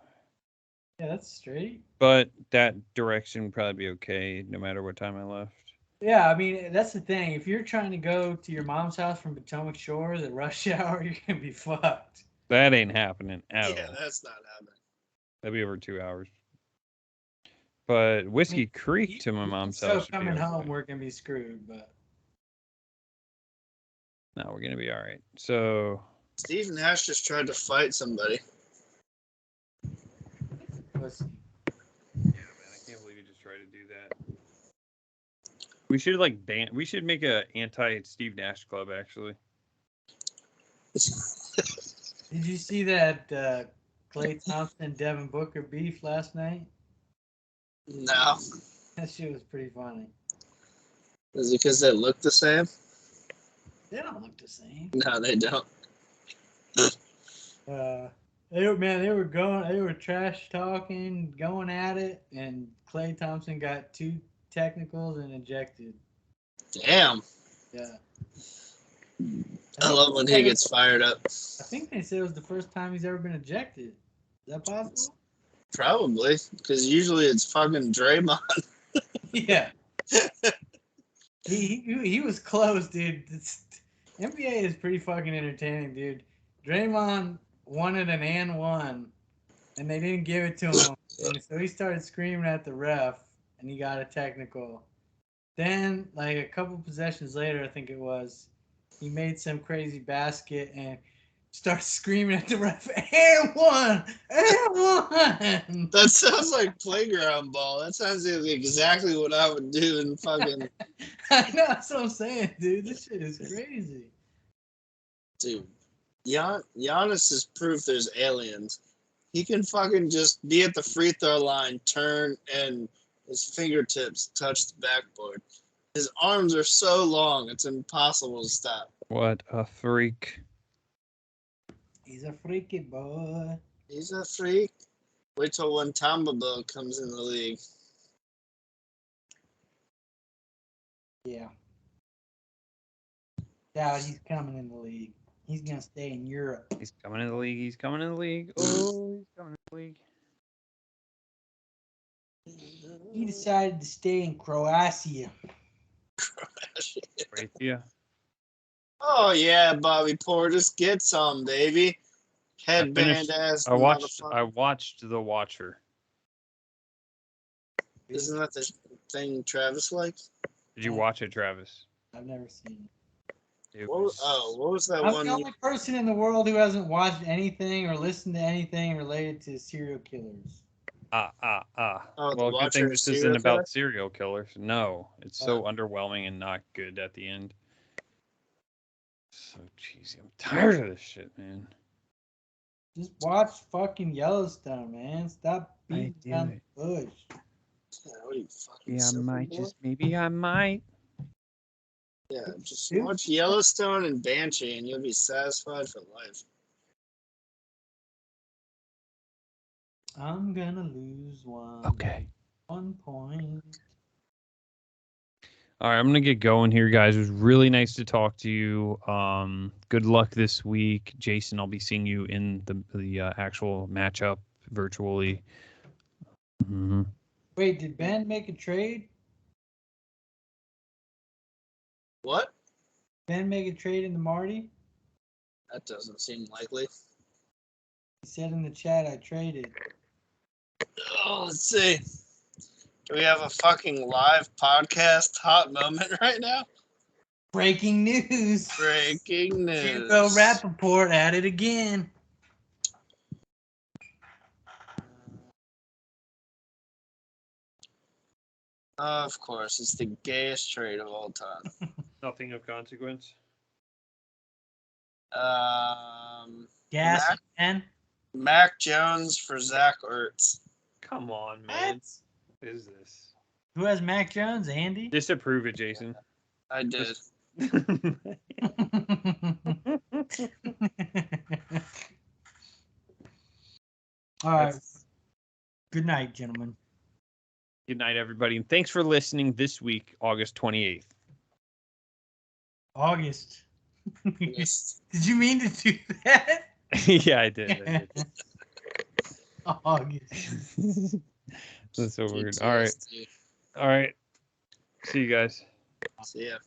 Yeah, that's straight. But that direction would probably be okay, no matter what time I left. Yeah, I mean, that's the thing. If you're trying to go to your mom's house from Potomac Shores at rush hour, you're going to be fucked. That ain't happening at all. Yeah, that's not happening. That'd be over 2 hours. But Whiskey Creek to my mom's house. So coming home, we're going to be screwed, but. No, we're going to be all right. So. Steve Nash just tried to fight somebody. Listen. Yeah, man, I can't believe you just tried to do that. We should we should make a anti-Steve Nash club, actually. Did you see that Klay Thompson Devin Booker beef last night? No. That shit was pretty funny. Is it because they look the same? They don't look the same. No, they don't. They were trash talking, going at it, and Klay Thompson got 2 technicals and ejected. Damn. Yeah. I love when he gets fired up. I think they said it was the first time he's ever been ejected. Is that possible? Probably, because usually it's fucking Draymond. Yeah. He was close, dude. NBA is pretty fucking entertaining, dude. Draymond wanted an and one, and they didn't give it to him. And so he started screaming at the ref, and he got a technical. Then, like a couple possessions later, I think it was, he made some crazy basket and started screaming at the ref, and one! That sounds like playground ball. That sounds like exactly what I would do in fucking... I know, that's what I'm saying, dude. This shit is crazy. Dude, Giannis is proof there's aliens. He can fucking just be at the free throw line, turn, and his fingertips touch the backboard. His arms are so long, it's impossible to stop. What a freak. He's a freaky boy. He's a freak. Wait till when Tombobo comes in the league. Yeah. Doubt he's coming in the league. He's gonna stay in Europe. He's coming in the league. He's coming in the league. Oh, he's coming in the league. He decided to stay in Croatia. Croatia. Oh yeah, Bobby Portis, get some, baby. Headband ass. I watched motherfucker. The Watcher. Isn't that the thing Travis likes? Did you watch it, Travis? I've never seen it. What was that I'm one? the only person in the world who hasn't watched anything or listened to anything related to serial killers. Oh, Well, The good Watcher thing this serial isn't about killer? serial killers. No, it's so underwhelming and not good at the end. So cheesy. I'm tired of this shit, man. Just watch fucking Yellowstone, man. Stop beating do down it. the bush. Yeah, what are you fucking Yeah, I simple might boy? maybe I might. Yeah, just Dude. watch Yellowstone and Banshee and you'll be satisfied for life. I'm gonna lose one. Okay. 1 point. All right, I'm gonna get going here, guys. It was really nice to talk to you. Good luck this week, Jason. I'll be seeing you in the actual matchup virtually. Mm-hmm. Wait, did Ben make a trade? What? Ben make a trade into Marty? That doesn't seem likely. He said in the chat, I traded. Oh, let's see. Do we have a fucking live podcast hot moment right now? Breaking news. Breaking news. Hugo Rappaport at it again. Of course, it's the gayest trade of all time. Nothing of consequence. Gas man. Mac Jones for Zach Ertz. Come on, man. What is this? Who has Mac Jones? Andy? Disapprove it, Jason. I did. All right. Good night, gentlemen. Good night, everybody, and thanks for listening this week, August 28th. August. Yes. Did you mean to do that? Yeah, I did. August. That's so weird. GTSD. All right. See you guys. See ya.